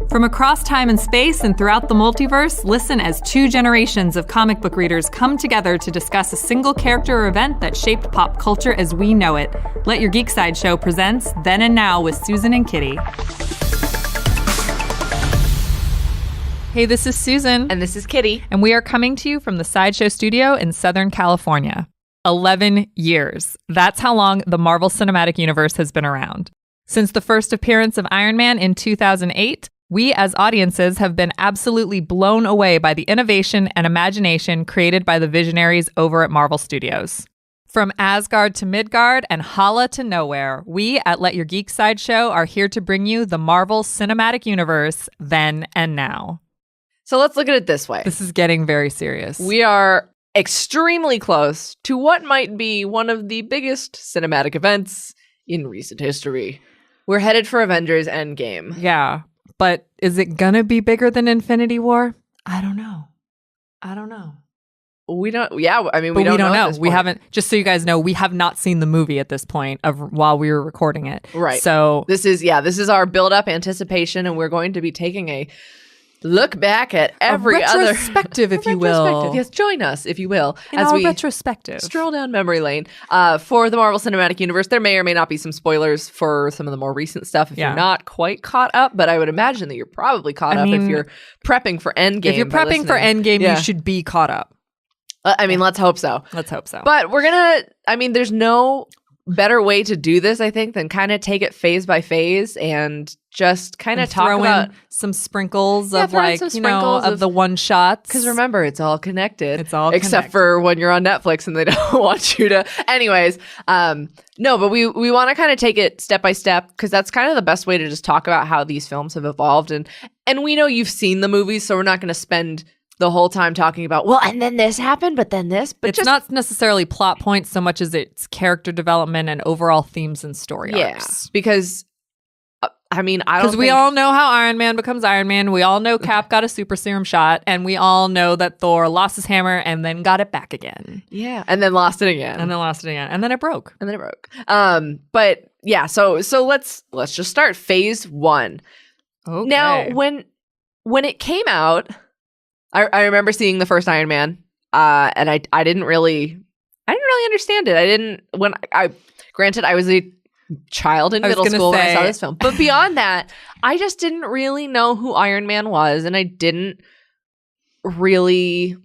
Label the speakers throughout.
Speaker 1: From across time and space and throughout the multiverse, listen as two generations of comic book readers come together to discuss a single character or event that shaped pop culture as we know it. Let Your Geek Sideshow presents Then and Now with Susan and Kitty. Hey, this is Susan.
Speaker 2: And this is Kitty.
Speaker 1: And we are coming to you from the Sideshow studio in Southern California. 11 years. That's how long the Marvel Cinematic Universe has been around. Since the first appearance of Iron Man in 2008, we as audiences have been absolutely blown away by the innovation and imagination created by the visionaries over at Marvel Studios. From Asgard to Midgard and Hala to Knowhere, we at Let Your Geek Sideshow are here to bring you the Marvel Cinematic Universe then and now.
Speaker 2: So let's look at it this way.
Speaker 1: This is getting very serious.
Speaker 2: We are extremely close to what might be one of the biggest cinematic events in recent history. We're headed for Avengers Endgame.
Speaker 1: Yeah. But is it gonna be bigger than Infinity War? I don't know.
Speaker 2: We don't. Yeah, I mean,
Speaker 1: we don't know.
Speaker 2: We
Speaker 1: haven't. Just so you guys know, we have not seen the movie at this point while we were recording it.
Speaker 2: Right.
Speaker 1: So
Speaker 2: this is our build-up anticipation, and we're going to be taking a look back at every other
Speaker 1: retrospective, if you will.
Speaker 2: Yes, join us, if you will,
Speaker 1: as we retrospective
Speaker 2: stroll down memory lane for the Marvel Cinematic Universe. There may or may not be some spoilers for some of the more recent stuff if you're not quite caught up, but I would imagine that you're probably caught up if you're prepping for Endgame.
Speaker 1: If you're prepping for Endgame, you should be caught up.
Speaker 2: Let's hope so.
Speaker 1: Let's hope so.
Speaker 2: But there's no better way to do this, I think, than kind of take it phase by phase and just kind of talk about
Speaker 1: some sprinkles of of the one shots.
Speaker 2: Because remember, it's all connected.
Speaker 1: It's all
Speaker 2: except for when you're on Netflix and they don't want you to. Anyways, no, but we want to kind of take it step by step because that's kind of the best way to just talk about how these films have evolved. And we know you've seen the movies, so we're not going to spend the whole time talking about, well, and then this happened, but then this. But
Speaker 1: it's not necessarily plot points so much as it's character development and overall themes and story arcs.
Speaker 2: Because,
Speaker 1: we all know how Iron Man becomes Iron Man. We all know Cap got a super serum shot. And we all know that Thor lost his hammer and then got it back again.
Speaker 2: Yeah. And then lost it again.
Speaker 1: And then it broke.
Speaker 2: But yeah, so let's just start phase one.
Speaker 1: Okay.
Speaker 2: Now, when it came out, I remember seeing the first Iron Man, and I didn't really understand it. Granted, I was a child in middle school when I saw this film, but beyond that, I just didn't really know who Iron Man was, and I didn't really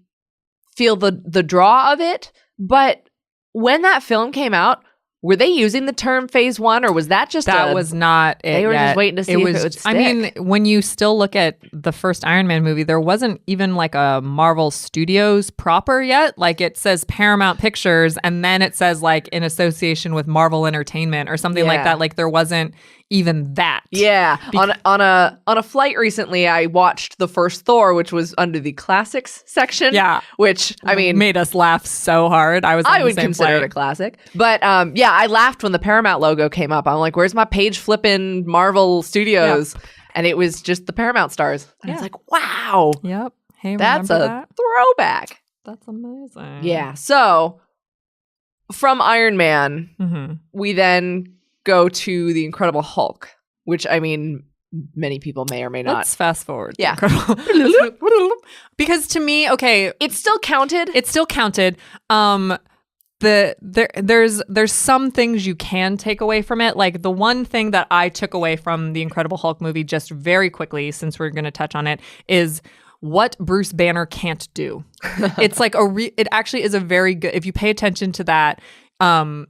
Speaker 2: feel the draw of it. But when that film came out, were they using the term phase one, or was that just
Speaker 1: was not it?
Speaker 2: They were just waiting to see if it would stick.
Speaker 1: I mean, when you still look at the first Iron Man movie, there wasn't even like a Marvel Studios proper yet. Like it says Paramount Pictures, and then it says like in association with Marvel Entertainment or something like that. Like there wasn't even that.
Speaker 2: Yeah. On a flight recently, I watched the first Thor, which was under the classics section.
Speaker 1: Yeah.
Speaker 2: Which
Speaker 1: made us laugh so hard. I would
Speaker 2: consider it a classic. But I laughed when the Paramount logo came up. I'm like, where's my page flipping Marvel Studios? Yep. And it was just the Paramount stars. And I was like, wow.
Speaker 1: Yep. Hey,
Speaker 2: that's a throwback.
Speaker 1: That's amazing.
Speaker 2: Yeah. So from Iron Man, we then go to the Incredible Hulk, which many people may or may not.
Speaker 1: Let's fast forward.
Speaker 2: Yeah.
Speaker 1: Because to me, okay,
Speaker 2: it still counted.
Speaker 1: There's some things you can take away from it. Like the one thing that I took away from the Incredible Hulk movie just very quickly, since we're going to touch on it, is what Bruce Banner can't do. It's like it actually is a very good, if you pay attention to that,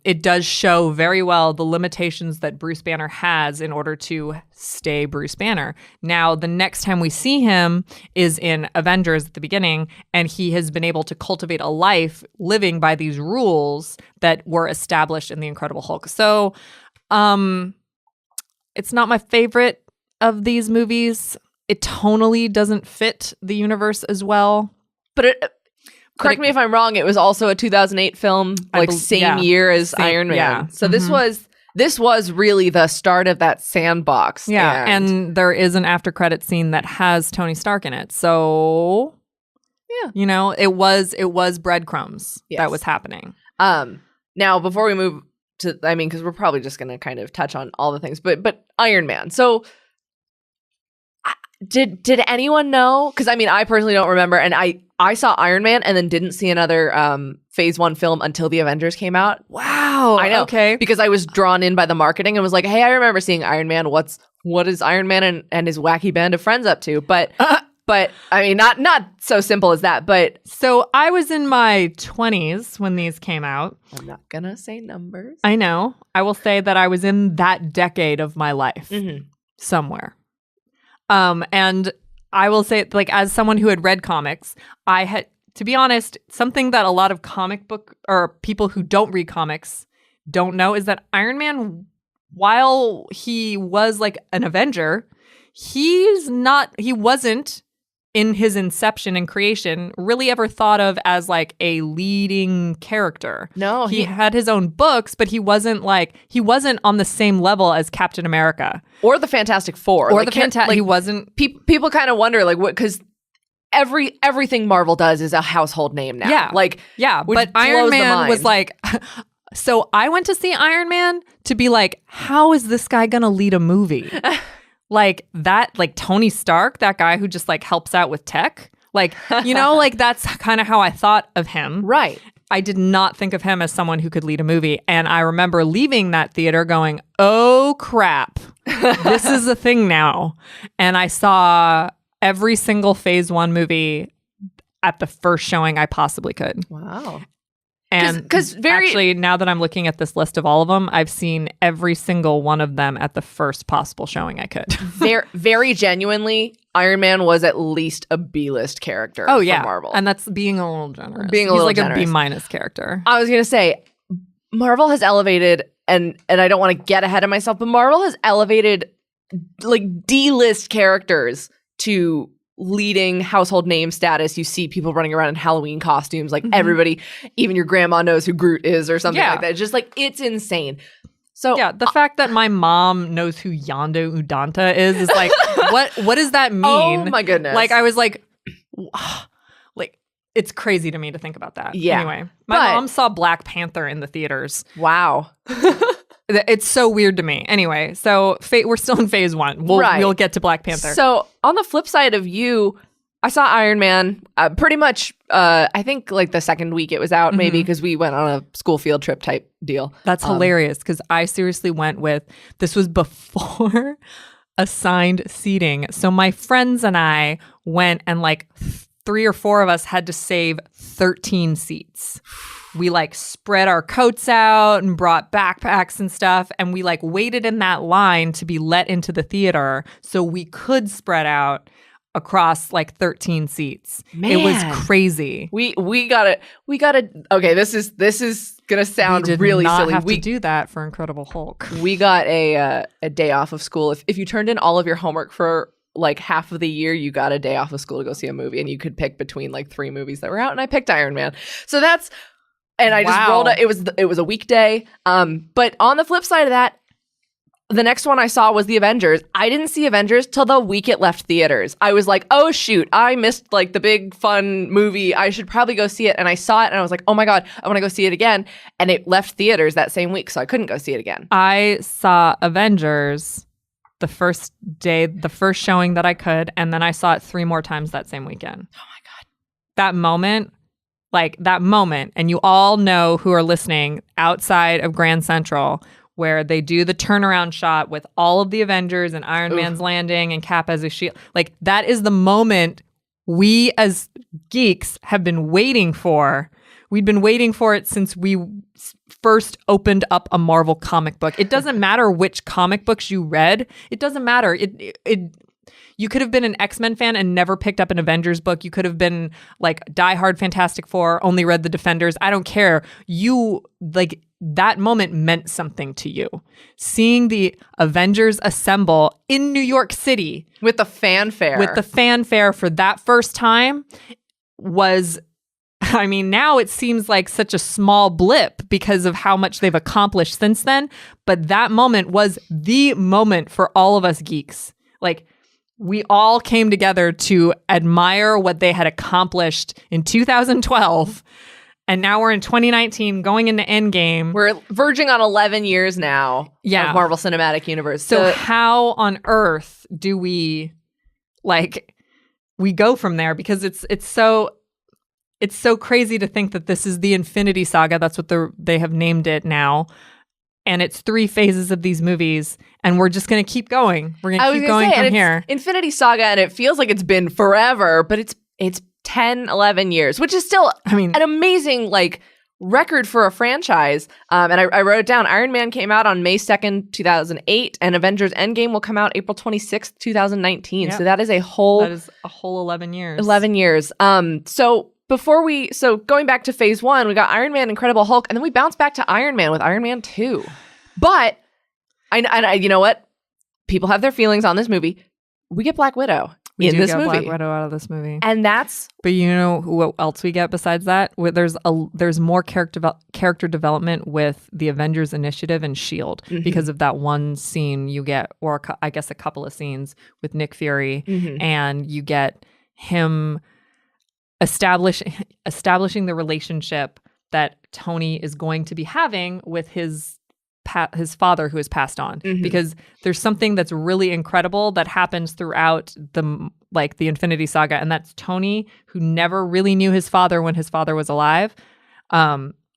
Speaker 1: it does show very well the limitations that Bruce Banner has in order to stay Bruce Banner. Now, the next time we see him is in Avengers at the beginning, and he has been able to cultivate a life living by these rules that were established in The Incredible Hulk. So, it's not my favorite of these movies. It tonally doesn't fit the universe as well.
Speaker 2: But correct me if I'm wrong, it was also a 2008 film, same year as Iron Man.
Speaker 1: Yeah.
Speaker 2: So this was really the start of that sandbox.
Speaker 1: Yeah, and there is an after credit scene that has Tony Stark in it. So it was breadcrumbs that was happening.
Speaker 2: Now before we move to, because we're probably just going to kind of touch on all the things, but Iron Man. So Did anyone know? Because I mean, I personally don't remember, and I saw Iron Man and then didn't see another Phase 1 film until the Avengers came out.
Speaker 1: Wow.
Speaker 2: I know.
Speaker 1: Okay.
Speaker 2: Because I was drawn in by the marketing and was like, hey, I remember seeing Iron Man. What is Iron Man and his wacky band of friends up to? But I mean, not so simple as that. But
Speaker 1: so I was in my 20s when these came out.
Speaker 2: I'm not gonna say numbers.
Speaker 1: I know. I will say that I was in that decade of my life somewhere. And I will say, like, as someone who had read comics, I had, to be honest, something that a lot of comic book or people who don't read comics don't know is that Iron Man, while he was like an Avenger, he wasn't in his inception and creation really ever thought of as like a leading character.
Speaker 2: No,
Speaker 1: he had his own books, but he wasn't on the same level as Captain America
Speaker 2: or the Fantastic Four
Speaker 1: or he wasn't.
Speaker 2: People kind of wonder like what, because everything Marvel does is a household name now.
Speaker 1: Yeah, but Iron Man was like. So I went to see Iron Man to be like, how is this guy gonna lead a movie? Like that, like Tony Stark, that guy who just like helps out with tech. Like, you know, like that's kind of how I thought of him.
Speaker 2: Right.
Speaker 1: I did not think of him as someone who could lead a movie. And I remember leaving that theater going, oh crap, this is a thing now. And I saw every single Phase 1 movie at the first showing I possibly could.
Speaker 2: Wow.
Speaker 1: And actually, now that I'm looking at this list of all of them, I've seen every single one of them at the first possible showing I could.
Speaker 2: Very genuinely, Iron Man was at least a B-list character for Marvel.
Speaker 1: And that's being a little generous.
Speaker 2: He's like
Speaker 1: a B- character.
Speaker 2: I was going to say, Marvel has elevated, and I don't want to get ahead of myself, but Marvel has elevated like D-list characters to leading household name status. You see people running around in Halloween costumes, like everybody, even your grandma knows who Groot is or something like that. It's just like, it's insane. So
Speaker 1: yeah, the fact that my mom knows who Yondu Udanta is like, what does that mean?
Speaker 2: Oh my goodness.
Speaker 1: Like I was like it's crazy to me to think about that.
Speaker 2: Yeah.
Speaker 1: Anyway, my mom saw Black Panther in the theaters.
Speaker 2: Wow.
Speaker 1: It's so weird to me. Anyway, so we're still in Phase 1. We'll get to Black Panther.
Speaker 2: So on the flip side of you, I saw Iron Man pretty much, I think like the second week it was out, maybe because we went on a school field trip type deal.
Speaker 1: That's hilarious because I seriously went this was before assigned seating. So my friends and I went and like 3 or 4 of us had to save 13 seats. We like spread our coats out and brought backpacks and stuff. And we like waited in that line to be let into the theater so we could spread out across like 13 seats.
Speaker 2: Man.
Speaker 1: It was crazy.
Speaker 2: We gotta, okay, this is gonna sound really silly.
Speaker 1: We did not have to do that for Incredible Hulk.
Speaker 2: We got a day off of school. If you turned in all of your homework for like half of the year, you got a day off of school to go see a movie, and you could pick between like 3 movies that were out, and I picked Iron Man. So that's, and I just rolled it was a weekday. But on the flip side of that, the next one I saw was the Avengers. I didn't see Avengers till the week it left theaters. I was like, oh shoot, I missed like the big fun movie. I should probably go see it. And I saw it and I was like, oh my God, I want to go see it again. And it left theaters that same week, so I couldn't go see it again.
Speaker 1: I saw Avengers the first day, the first showing that I could, and then I saw it 3 more times that same weekend.
Speaker 2: Oh my God.
Speaker 1: That moment, and you all know who are listening outside of Grand Central, where they do the turnaround shot with all of the Avengers and Iron Man's landing and Cap as a shield. Like, that is the moment we as geeks have been waiting for. We'd been waiting for it since we first opened up a Marvel comic book. It doesn't matter which comic books you read. It doesn't matter. You could have been an X-Men fan and never picked up an Avengers book. You could have been like diehard Fantastic Four, only read the Defenders. I don't care. That moment meant something to you. Seeing the Avengers assemble in New York City
Speaker 2: with the fanfare
Speaker 1: for that first time was, I mean, now it seems like such a small blip because of how much they've accomplished since then. But that moment was the moment for all of us geeks. Like, we all came together to admire what they had accomplished in 2012. And now we're in 2019 going into Endgame.
Speaker 2: We're verging on 11 years now of Marvel Cinematic Universe.
Speaker 1: So how on earth do we like we go from there, because it's so crazy to think that this is the Infinity Saga. That's what they have named it now. And it's 3 phases of these movies, and we're just going to keep going. We're going to keep going from here.
Speaker 2: Infinity Saga, and it feels like it's been forever, but it's 10, 11 years, which is still an amazing record for a franchise. And I wrote it down. Iron Man came out on May 2nd, 2008, and Avengers Endgame will come out April 26th, 2019. Yep. So that is a whole
Speaker 1: 11 years.
Speaker 2: 11 years. So going back to phase 1, we got Iron Man, Incredible Hulk, and then we bounce back to Iron Man with Iron Man 2. But I you know what? People have their feelings on this movie. We get Black Widow in this movie.
Speaker 1: Black Widow out of this movie.
Speaker 2: And that's...
Speaker 1: But you know what else we get besides that? There's more character development with the Avengers Initiative and S.H.I.E.L.D. because of that one scene you get, or I guess a couple of scenes with Nick Fury, and you get him establishing the relationship that Tony is going to be having with his father who has passed on, because there's something that's really incredible that happens throughout the Infinity Saga, and that's Tony, who never really knew his father when his father was alive,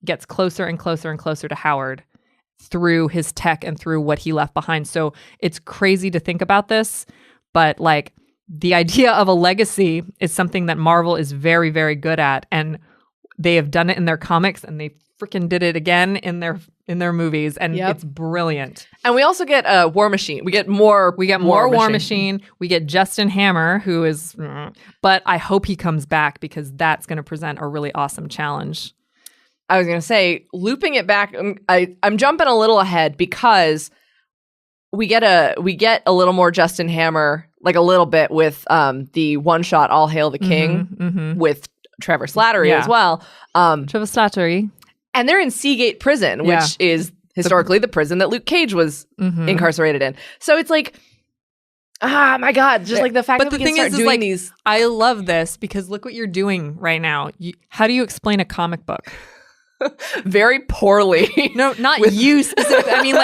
Speaker 1: gets closer and closer and closer to Howard through his tech and through what he left behind. So it's crazy to think about this, but the idea of a legacy is something that Marvel is very, very good at, and they have done it in their comics, and they freaking did it again in their movies, and it's brilliant.
Speaker 2: And we also get War Machine. We get more
Speaker 1: War Machine. We get Justin Hammer, who is, but I hope he comes back, because that's going to present a really awesome challenge.
Speaker 2: I was going to say, looping it back, I'm jumping a little ahead, because we get a little more Justin Hammer, a little bit with the one-shot All Hail the King with Trevor Slattery as well.
Speaker 1: Trevor Slattery.
Speaker 2: And they're in Seagate Prison, which is historically the prison that Luke Cage was incarcerated in. So it's my God, just the fact that we can start doing these.
Speaker 1: I love this, because look what you're doing right now. How do you explain a comic book?
Speaker 2: Very poorly.
Speaker 1: No, not you specifically. I mean,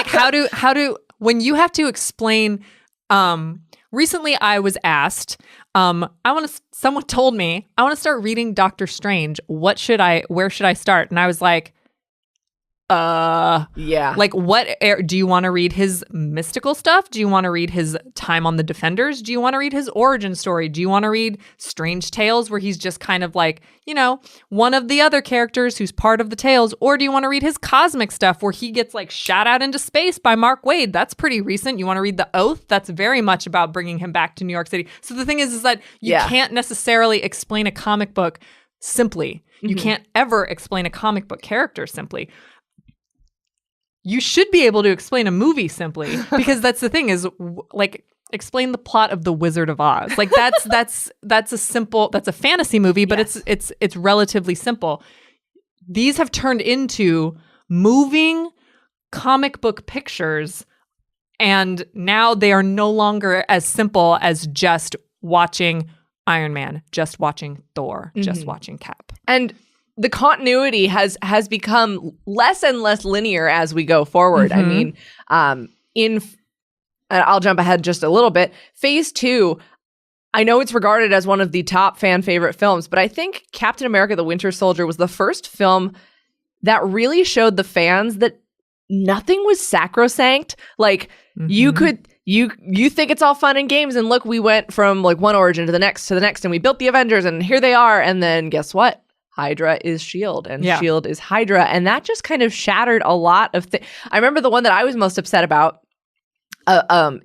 Speaker 1: how do when you have to explain. Recently, I was asked. Someone told me I want to start reading Doctor Strange. Where should I start? And I was like,
Speaker 2: yeah.
Speaker 1: What do you want to read? His mystical stuff? Do you want to read his time on the Defenders? Do you want to read his origin story? Do you want to read Strange Tales, where he's just kind of one of the other characters who's part of the Tales? Or do you want to read his cosmic stuff, where he gets shot out into space by Mark Waid? That's pretty recent. You want to read The Oath? That's very much about bringing him back to New York City. So the thing is that you can't necessarily explain a comic book simply. You can't ever explain a comic book character simply. You should be able to explain a movie simply, because that's the thing is explain the plot of The Wizard of Oz. That's a fantasy movie, but it's relatively simple. These have turned into moving comic book pictures, and now they are no longer as simple as just watching Iron Man, just watching Thor, just watching Cap.
Speaker 2: And the continuity has become less and less linear as we go forward. I mean, I'll jump ahead just a little bit. Phase 2, I know it's regarded as one of the top fan favorite films, but I think Captain America: The Winter Soldier was the first film that really showed the fans that nothing was sacrosanct. You think it's all fun and games, and look, we went from one origin to the next, and we built the Avengers, and here they are, and then guess what? Hydra is S.H.I.E.L.D. and S.H.I.E.L.D. is Hydra. And that just kind of shattered a lot of things. I remember the one that I was most upset about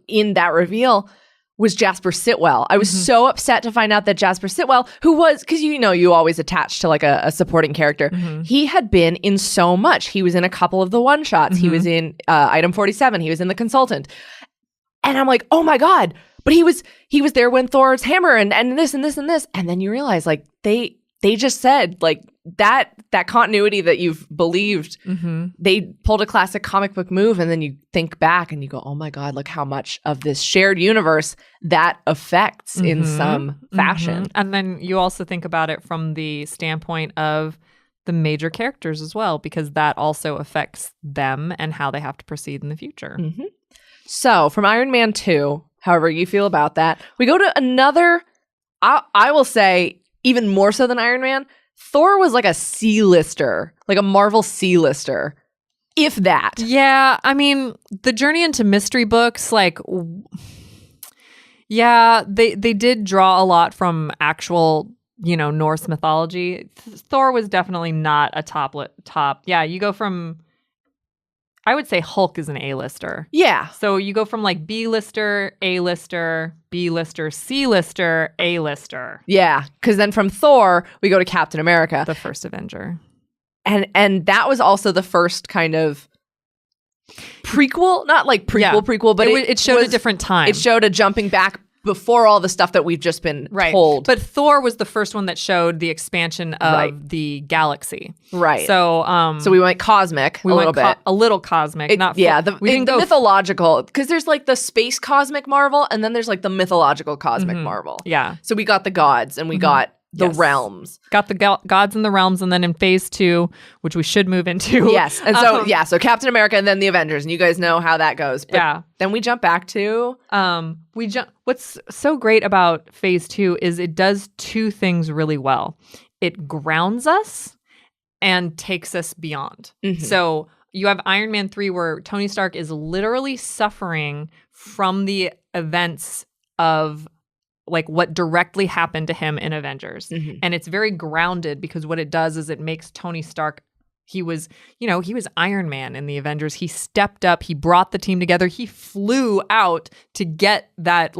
Speaker 2: in that reveal was Jasper Sitwell. I was so upset to find out that Jasper Sitwell, who was, because you always attach to a supporting character, he had been in so much. He was in a couple of the one-shots. He was in Item 47. He was in The Consultant. And I'm like, oh my God. But he was there when Thor's hammer and this and this and this. And then you realize they just said that continuity that you've believed, they pulled a classic comic book move, and then you think back and you go, oh my God, look how much of this shared universe that affects in some fashion.
Speaker 1: And then you also think about it from the standpoint of the major characters as well, because that also affects them and how they have to proceed in the future.
Speaker 2: So from Iron Man 2, however you feel about that. We go to another, I will say, even more so than Iron Man, Thor was like a C-lister, like a Marvel C-lister, if that.
Speaker 1: Yeah, I mean, the journey into mystery books, like, yeah, they did draw a lot from actual, Norse mythology. Thor was definitely not a top. Yeah, you go from, I would say Hulk is an A-lister.
Speaker 2: Yeah.
Speaker 1: So you go from like B-lister, A-lister, B-lister, C-lister, A-lister.
Speaker 2: Yeah, because then from Thor, we go to Captain America.
Speaker 1: The first Avenger.
Speaker 2: And that was also the first kind of prequel, not like prequel, but
Speaker 1: it showed a different time.
Speaker 2: It showed a jumping back before all the stuff that we've just been told.
Speaker 1: But Thor was the first one that showed the expansion of the galaxy.
Speaker 2: Right.
Speaker 1: So
Speaker 2: we went cosmic a little bit.
Speaker 1: A little cosmic.
Speaker 2: We didn't go mythological, because there's like the space cosmic Marvel, and then there's like the mythological cosmic Marvel.
Speaker 1: Yeah.
Speaker 2: So we got the gods, and we got the realms.
Speaker 1: Got the gods and the realms, and then in phase 2, which we should move into.
Speaker 2: Yes. And so Captain America and then the Avengers, and you guys know how that goes. But then we jump back to
Speaker 1: what's so great about phase 2 is it does two things really well. It grounds us and takes us beyond. Mm-hmm. So you have Iron Man 3 where Tony Stark is literally suffering from the events of like what directly happened to him in Avengers. Mm-hmm. And it's very grounded because what it does is it makes Tony Stark, he was Iron Man in the Avengers. He stepped up, he brought the team together. He flew out to get that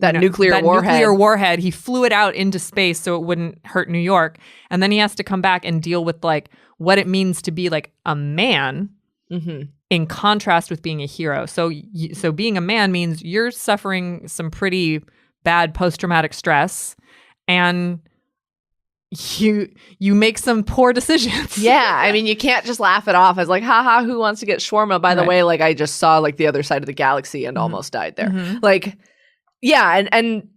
Speaker 1: nuclear warhead. He flew it out into space so it wouldn't hurt New York. And then he has to come back and deal with like what it means to be like a man. Mm-hmm. In contrast with being a hero. So being a man means you're suffering some pretty bad post-traumatic stress, and you make some poor decisions.
Speaker 2: Yeah, I mean, you can't just laugh it off as like, haha, who wants to get shawarma? By the way, like I just saw like the other side of the galaxy and almost died there. Mm-hmm. Like, yeah, and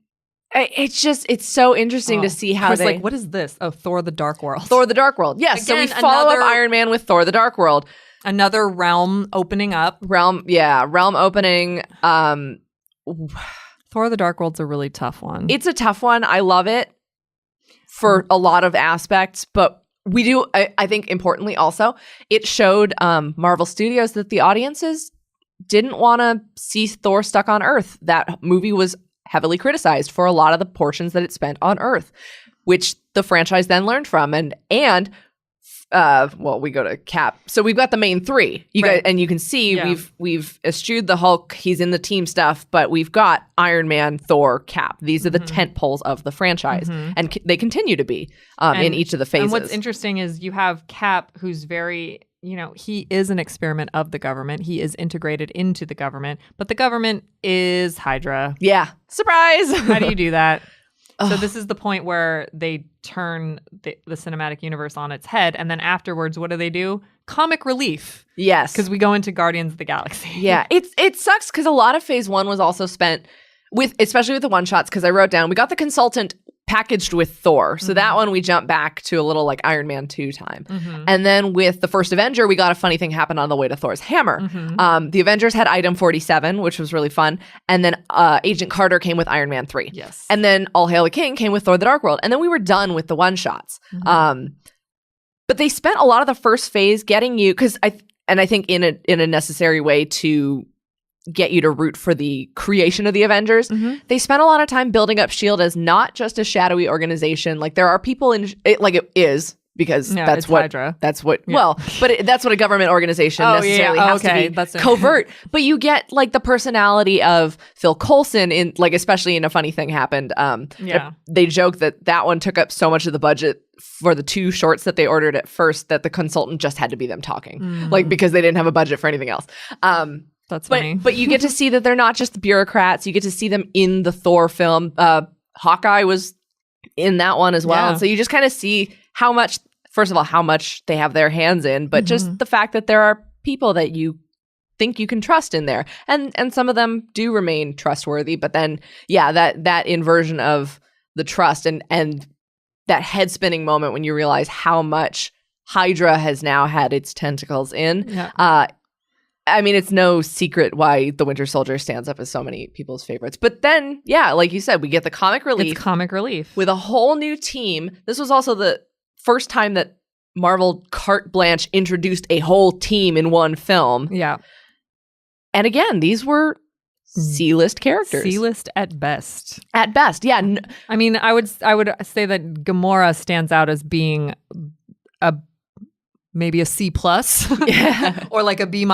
Speaker 2: it's so interesting to see how
Speaker 1: like, what is this? Oh, Thor: The Dark World.
Speaker 2: Thor: The Dark World. Yes. Again, so we follow up Iron Man with Thor: The Dark World.
Speaker 1: Another realm opening up.
Speaker 2: Realm opening.
Speaker 1: Thor: The Dark World's a really tough one.
Speaker 2: It's a tough one. I love it for a lot of aspects, but we do, I think importantly also, it showed Marvel Studios that the audiences didn't want to see Thor stuck on Earth. That movie was heavily criticized for a lot of the portions that it spent on Earth, which the franchise then learned from. And we go to Cap. So we've got the main three. You guys, and you can see we've eschewed the Hulk. He's in the team stuff, but we've got Iron Man, Thor, Cap. These are the tent poles of the franchise, and they continue to be in each of the phases.
Speaker 1: And what's interesting is you have Cap, who's very, he is an experiment of the government. He is integrated into the government, but the government is Hydra.
Speaker 2: Yeah, surprise.
Speaker 1: How do you do that? So this is the point where they turn the cinematic universe on its head. And then afterwards, what do? Comic relief.
Speaker 2: Yes.
Speaker 1: Because we go into Guardians of the Galaxy.
Speaker 2: Yeah. It sucks because a lot of phase 1 was also spent with, especially with the one-shots, because I wrote down, we got the consultant packaged with Thor. So that one we jump back to a little like Iron Man 2 time. Mm-hmm. And then with the first Avenger, we got a funny thing happen on the way to Thor's hammer. Mm-hmm. The Avengers had Item 47, which was really fun. And then Agent Carter came with Iron Man 3.
Speaker 1: Yes.
Speaker 2: And then All Hail the King came with Thor: The Dark World. And then we were done with the one-shots. Mm-hmm. But they spent a lot of the first phase getting you, because I think in a necessary way to get you to root for the creation of the Avengers. Mm-hmm. They spent a lot of time building up S.H.I.E.L.D. as not just a shadowy organization. Like there are people in it, like it is, because that's what
Speaker 1: Hydra.
Speaker 2: That's what that's what a government organization necessarily has to be. That's covert. But you get like the personality of Phil Coulson in, like, especially in A Funny Thing Happened. They joke that one took up so much of the budget for the 2 shorts that they ordered at first that the consultant just had to be them talking, like because they didn't have a budget for anything else.
Speaker 1: That's funny.
Speaker 2: But you get to see that they're not just the bureaucrats. You get to see them in the Thor film. Hawkeye was in that one as well.
Speaker 1: Yeah.
Speaker 2: And so you just kind of see how much they have their hands in, but just the fact that there are people that you think you can trust in there. And some of them do remain trustworthy. But then, that inversion of the trust and that head spinning moment when you realize how much Hydra has now had its tentacles in. Yeah. I mean, it's no secret why The Winter Soldier stands up as so many people's favorites. But then, yeah, like you said, we get the comic relief.
Speaker 1: It's comic relief.
Speaker 2: With a whole new team. This was also the first time that Marvel carte blanche introduced a whole team in one film.
Speaker 1: Yeah.
Speaker 2: And again, these were C-list characters.
Speaker 1: C-list at best.
Speaker 2: At best, yeah.
Speaker 1: I mean, I would say that Gamora stands out as being maybe a C+,
Speaker 2: Yeah.
Speaker 1: or like a B-,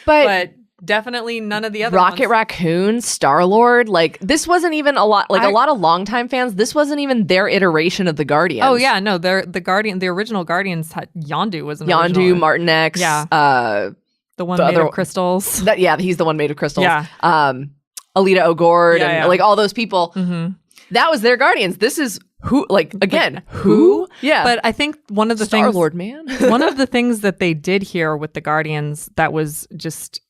Speaker 1: but definitely none of the other
Speaker 2: Rocket
Speaker 1: ones.
Speaker 2: Raccoon, Star-Lord, like this wasn't even a lot, like a lot of longtime fans, this wasn't even their iteration of the Guardians.
Speaker 1: Oh yeah, no, the original Guardians had Yondu was an
Speaker 2: Yondu,
Speaker 1: original.
Speaker 2: Martin X,
Speaker 1: Yeah. The one made of crystals.
Speaker 2: He's the one made of crystals.
Speaker 1: Yeah.
Speaker 2: Alita O'Gord and like all those people.
Speaker 1: Mm-hmm.
Speaker 2: That was their Guardians. This is who, like, again, who? Yeah.
Speaker 1: But I think one of the
Speaker 2: Star-Lord, man.
Speaker 1: one of the things that they did here with the Guardians that was just,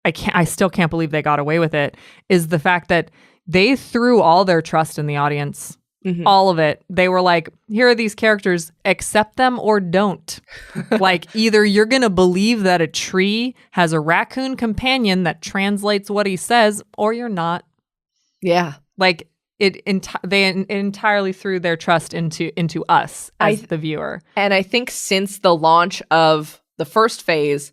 Speaker 1: I still can't believe they got away with it, is the fact that they threw all their trust in the audience. Mm-hmm. All of it. They were like, here are these characters, accept them or don't. Like, either you're going to believe that a tree has a raccoon companion that translates what he says, or you're not.
Speaker 2: Yeah.
Speaker 1: Like, they entirely threw their trust into us as the viewer.
Speaker 2: And I think since the launch of the first phase,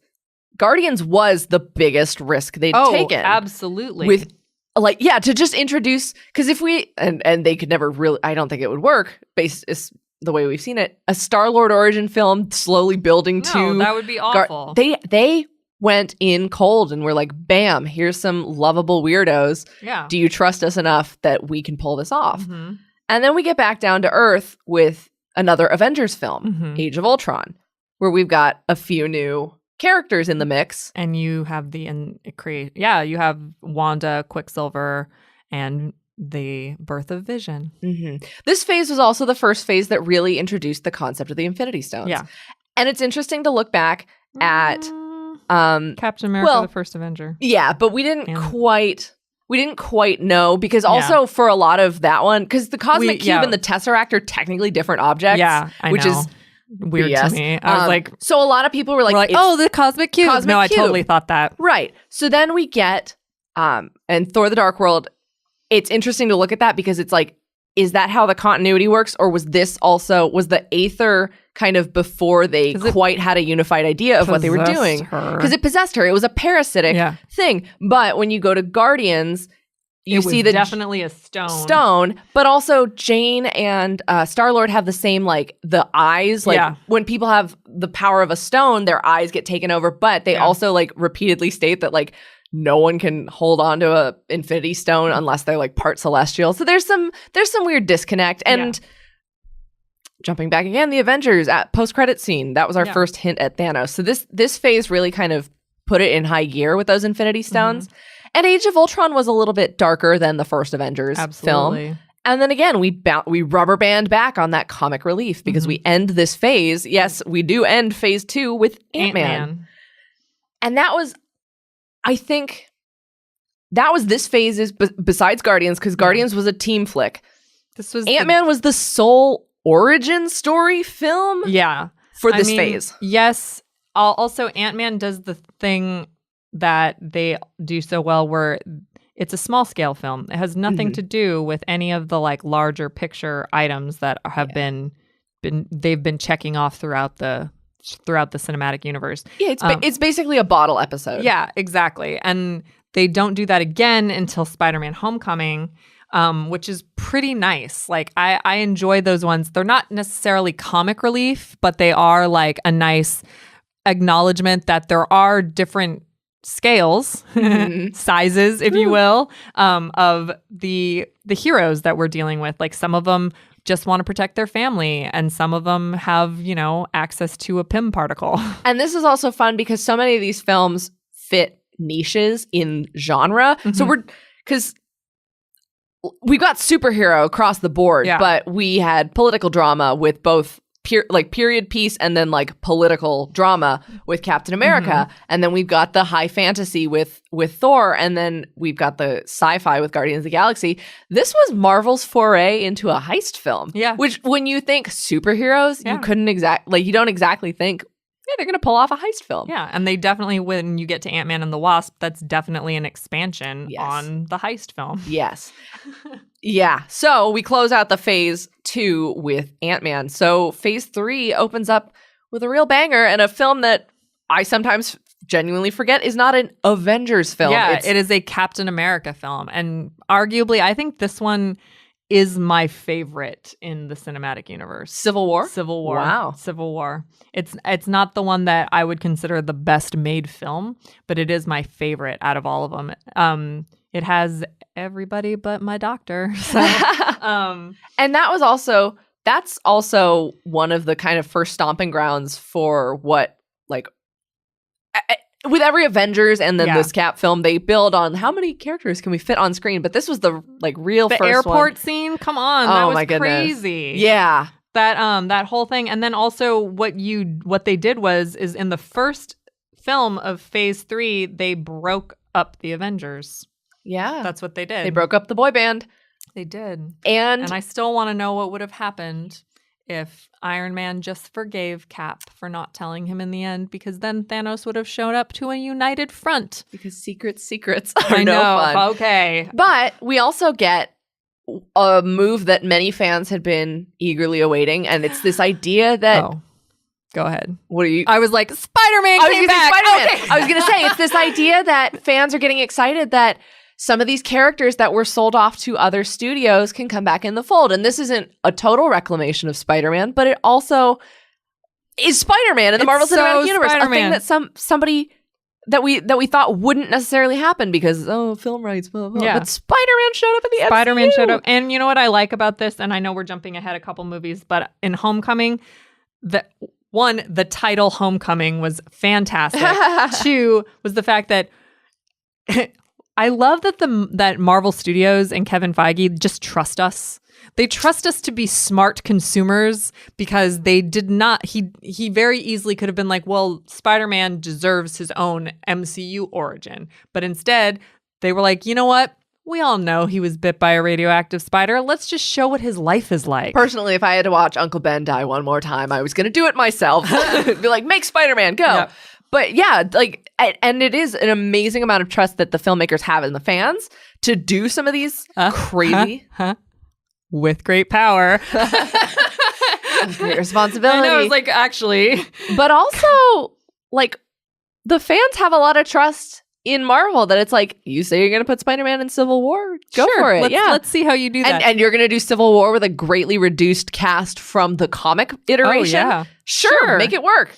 Speaker 2: Guardians was the biggest risk they'd taken.
Speaker 1: Absolutely.
Speaker 2: With, like, yeah, to just introduce, because if we, and they could never really, I don't think it would work based the way we've seen it, a Star-Lord origin film slowly building to.
Speaker 1: That would be awful.
Speaker 2: They went in cold and were like, bam, here's some lovable weirdos.
Speaker 1: Yeah.
Speaker 2: Do you trust us enough that we can pull this off?
Speaker 1: Mm-hmm.
Speaker 2: And then we get back down to earth with another Avengers film, Age of Ultron, where we've got a few new characters in the mix.
Speaker 1: And you have you have Wanda, Quicksilver, and the birth of Vision.
Speaker 2: Mm-hmm. This phase was also the first phase that really introduced the concept of the Infinity Stones.
Speaker 1: Yeah.
Speaker 2: And it's interesting to look back at
Speaker 1: Captain America, the first Avenger.
Speaker 2: Yeah, but we didn't quite know, because also for a lot of that one, because the Cosmic Cube and the Tesseract are technically different objects.
Speaker 1: Yeah, I know.
Speaker 2: Which is
Speaker 1: weird
Speaker 2: BS.
Speaker 1: to me. I was like,
Speaker 2: so a lot of people were like,
Speaker 1: oh, the Cosmic Cube.
Speaker 2: Cosmic
Speaker 1: I
Speaker 2: Cube.
Speaker 1: totally thought that.
Speaker 2: Right. So then we get and Thor: The Dark World. It's interesting to look at that, because it's like, is that how the continuity works, or was the Aether kind of before they quite had a unified idea of what they were doing? Because it possessed her. It was a parasitic thing. But when you go to Guardians, you see that
Speaker 1: definitely a stone.
Speaker 2: But also Jane and Star-Lord have the same, like, the eyes. Like, when people have the power of a stone, their eyes get taken over. But they also, like, repeatedly state that, like, no one can hold on to a Infinity Stone unless they're, like, part celestial. So there's some weird disconnect. And jumping back again, the Avengers at post-credit scene, that was our first hint at Thanos. So this phase really kind of put it in high gear with those Infinity Stones. Mm-hmm. And Age of Ultron was a little bit darker than the first Avengers film. And then again, we rubber band back on that comic relief, because we end this phase. Yes, we do end phase 2 with Ant-Man. And that was, I think, this phase besides Guardians, because Guardians was a team flick.
Speaker 1: This was
Speaker 2: Ant-Man was the sole origin story film for this phase.
Speaker 1: Yes. Also, Ant-Man does the thing that they do so well, where it's a small scale film. It has nothing to do with any of the, like, larger picture items that have they've been checking off throughout the cinematic universe. Yeah,
Speaker 2: it's basically a bottle episode.
Speaker 1: Yeah, exactly. And they don't do that again until Spider-Man: Homecoming, which is pretty nice. Like, I enjoy those ones. They're not necessarily comic relief, but they are, like, a nice acknowledgement that there are different scales, sizes, if you will, of the heroes that we're dealing with. Like, some of them just want to protect their family, and some of them have, access to a PIM particle. And
Speaker 2: this is also fun because so many of these films fit niches in genre. So because we got superhero across the board, but we had political drama with both period piece and then, like, political drama with Captain America. And then we've got the high fantasy with Thor, and then we've got the sci-fi with Guardians of the Galaxy. This was Marvel's foray into a heist film. Yeah. Which, when you think superheroes, you couldn't you don't exactly think, they're going to pull off a heist film.
Speaker 1: Yeah, and they definitely, when you get to Ant-Man and the Wasp, that's definitely an expansion on the heist film.
Speaker 2: Yes. Yeah. So we close out the phase 2 with Ant-Man. So phase 3 opens up with a real banger and a film that I sometimes genuinely forget is not an Avengers film.
Speaker 1: Yeah, it is a Captain America film. And arguably, I think this one is my favorite in the cinematic universe.
Speaker 2: Civil War?
Speaker 1: Civil War.
Speaker 2: Wow.
Speaker 1: Civil War. It's not the one that I would consider the best made film, but it is my favorite out of all of them. It has everybody but my doctor. So,
Speaker 2: and that's also one of the kind of first stomping grounds for what, like, with every Avengers and then this Cap film, they build on how many characters can we fit on screen. But this was the real
Speaker 1: the
Speaker 2: first
Speaker 1: airport
Speaker 2: one.
Speaker 1: scene. Come on, that was
Speaker 2: my goodness.
Speaker 1: crazy.
Speaker 2: Yeah,
Speaker 1: that whole thing, and then also what they did is in the first film of Phase 3, they broke up the Avengers.
Speaker 2: Yeah,
Speaker 1: that's what they did.
Speaker 2: They broke up the boy band.
Speaker 1: They did,
Speaker 2: and
Speaker 1: I still want to know what would have happened if Iron Man just forgave Cap for not telling him in the end, because then Thanos would have shown up to a united front.
Speaker 2: Because secrets are
Speaker 1: I know.
Speaker 2: no fun.
Speaker 1: Okay.
Speaker 2: But we also get a move that many fans had been eagerly awaiting, and it's this idea that...
Speaker 1: Oh. Go ahead.
Speaker 2: What are you...
Speaker 1: I was like, Spider-Man came back!
Speaker 2: Okay. I was going to say, it's this idea that fans are getting excited that some of these characters that were sold off to other studios can come back in the fold. And this isn't a total reclamation of Spider-Man, but it also is Spider-Man in the Marvel Cinematic Universe.
Speaker 1: Spider-Man.
Speaker 2: A thing that somebody that we thought wouldn't necessarily happen because, film rights, blah, blah.
Speaker 1: Yeah.
Speaker 2: But Spider-Man showed up in the
Speaker 1: Spider-Man
Speaker 2: MCU.
Speaker 1: showed up. And you know what I like about this? And I know we're jumping ahead a couple movies, but in Homecoming, the title Homecoming was fantastic. 2 was the fact that... I love that Marvel Studios and Kevin Feige just trust us. They trust us to be smart consumers because they did not. He very easily could have been like, well, Spider-Man deserves his own MCU origin. But instead, they were like, you know what? We all know he was bit by a radioactive spider. Let's just show what his life is like.
Speaker 2: Personally, if I had to watch Uncle Ben die one more time, I was going to do it myself. Be like, make Spider-Man, go. Yep. But yeah, and it is an amazing amount of trust that the filmmakers have in the fans to do some of these crazy...
Speaker 1: With great power.
Speaker 2: Great responsibility.
Speaker 1: I know, it's like, actually.
Speaker 2: But also, the fans have a lot of trust in Marvel that it's like, you say you're going to put Spider-Man in Civil War? Go for it.
Speaker 1: Let's see how you do that.
Speaker 2: And you're going to do Civil War with a greatly reduced cast from the comic iteration?
Speaker 1: Oh, yeah.
Speaker 2: Sure, make it work.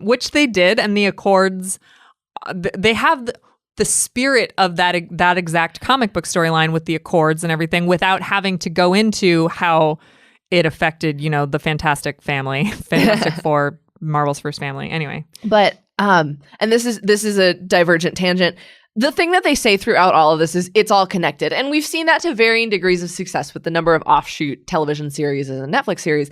Speaker 1: Which they did, and the Accords, they have the spirit of that exact comic book storyline with the Accords and everything without having to go into how it affected, the Fantastic Four, Marvel's first family. Anyway.
Speaker 2: But and this is a divergent tangent. The thing that they say throughout all of this is it's all connected. And we've seen that to varying degrees of success with the number of offshoot television series and Netflix series.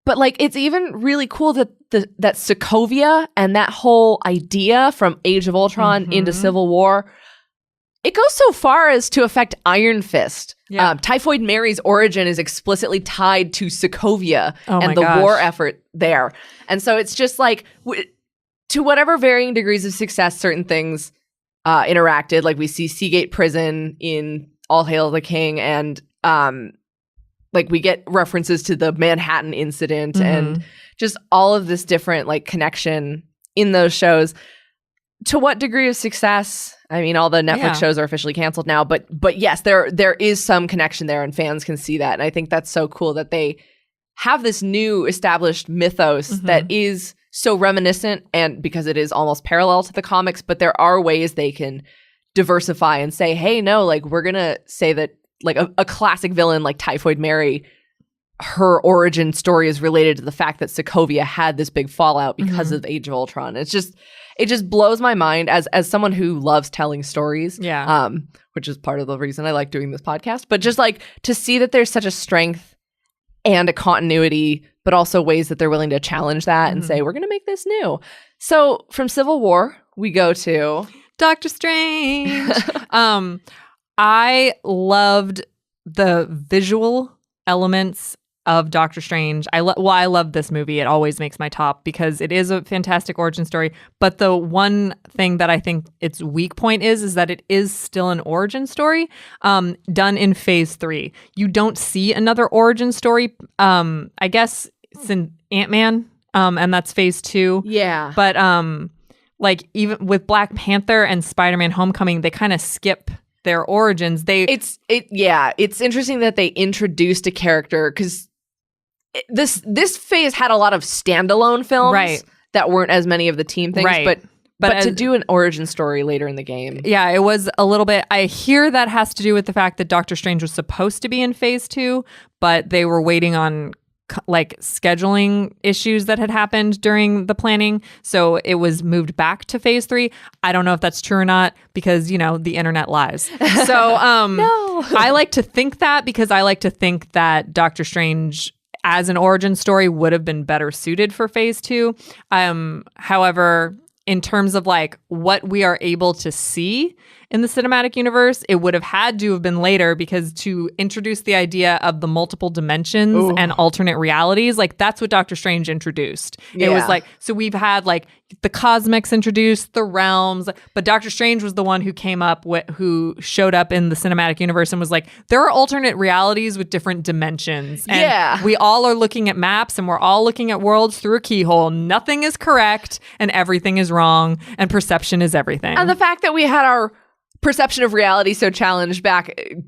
Speaker 2: But it's even really cool that that Sokovia and that whole idea from Age of Ultron into Civil War, it goes so far as to affect Iron Fist. Yeah. Typhoid Mary's origin is explicitly tied to Sokovia and the war effort there. And so it's just to whatever varying degrees of success certain things interacted, like we see Seagate Prison in All Hail the King, and we get references to the Manhattan incident and just all of this different connection in those shows. To what degree of success? I mean, all the Netflix shows are officially canceled now, but yes, there is some connection there, and fans can see that. And I think that's so cool that they have this new established mythos that is so reminiscent, and because it is almost parallel to the comics, but there are ways they can diversify and say, hey, no, we're gonna say that a classic villain like Typhoid Mary, her origin story is related to the fact that Sokovia had this big fallout because of Age of Ultron. It just blows my mind as someone who loves telling stories. Yeah. Which is part of the reason I like doing this podcast. But just to see that there's such a strength and a continuity, but also ways that they're willing to challenge that and say, we're going to make this new. So from Civil War, we go to
Speaker 1: Doctor Strange. I loved the visual elements of Doctor Strange. I love this movie. It always makes my top because it is a fantastic origin story. But the one thing that I think its weak point is that it is still an origin story done in phase 3. You don't see another origin story. I guess it's in Ant-Man, and that's phase 2.
Speaker 2: Yeah.
Speaker 1: But like even with Black Panther and Spider-Man Homecoming, they kind of skip their origins.
Speaker 2: It's interesting that they introduced a character because this phase had a lot of standalone films that weren't as many of the team things, but to do an origin story later in the game.
Speaker 1: Yeah, it was a little bit. I hear that has to do with the fact that Doctor Strange was supposed to be in phase 2, but they were waiting on like scheduling issues that had happened during the planning. So it was moved back to phase 3. I don't know if that's true or not because, the internet lies. So
Speaker 2: No.
Speaker 1: I like to think that because I like to think that Doctor Strange as an origin story would have been better suited for phase 2. However, in terms of like what we are able to see in the cinematic universe, it would have had to have been later because to introduce the idea of the multiple dimensions and alternate realities, like that's what Doctor Strange introduced.
Speaker 2: Yeah.
Speaker 1: It was like, so we've had like the cosmics introduced, the realms, but Doctor Strange was the one who came up with, who showed up in the cinematic universe and was like, there are alternate realities with different dimensions. And we all are looking at maps and we're all looking at worlds through a keyhole. Nothing is correct and everything is wrong and perception is everything.
Speaker 2: And the fact that we had our perception of reality so challenged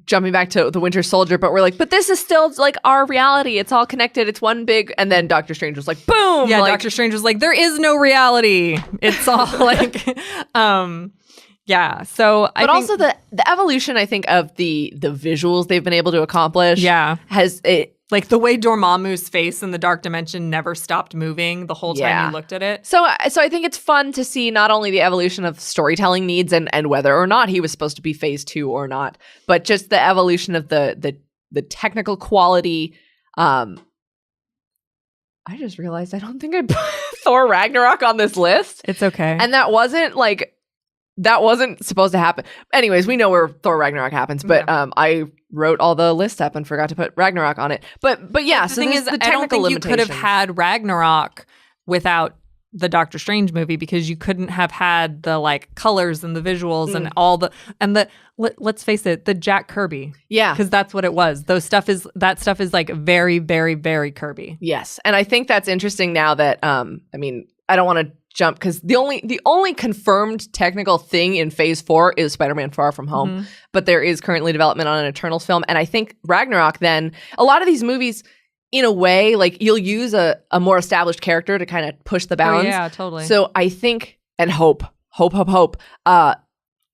Speaker 2: jumping back to the Winter Soldier, but we're like, but this is still like our reality. It's all connected. It's one big, and then Doctor Strange was like, boom.
Speaker 1: Yeah,
Speaker 2: like,
Speaker 1: Doctor Strange was like, there is no reality. It's all like, yeah. So I think,
Speaker 2: also the evolution, I think, of the visuals they've been able to accomplish.
Speaker 1: Yeah.
Speaker 2: Has it.
Speaker 1: Like the way Dormammu's face in the Dark Dimension never stopped moving the whole time you looked at it.
Speaker 2: So I think it's fun to see not only the evolution of storytelling needs and whether or not he was supposed to be phase 2 or not, but just the evolution of the technical quality. I just realized I don't think I put Thor Ragnarok on this list.
Speaker 1: It's okay.
Speaker 2: And that wasn't supposed to happen. Anyways, we know where Thor Ragnarok happens, but I wrote all the lists up and forgot to put Ragnarok on it. But yeah,
Speaker 1: the thing is, I don't think you could have had Ragnarok without the Doctor Strange movie because you couldn't have had the like colors and the visuals and all the let's face it, the Jack Kirby.
Speaker 2: Yeah.
Speaker 1: Because that's what it was. That stuff is like very, very, very Kirby.
Speaker 2: Yes. And I think that's interesting now that I don't want to jump because the only confirmed technical thing in phase 4 is Spider-Man Far From Home, but there is currently development on an Eternals film, and I think Ragnarok, then a lot of these movies in a way like you'll use a more established character to kind of push the bounds.
Speaker 1: Oh, yeah, totally.
Speaker 2: So I think and hope that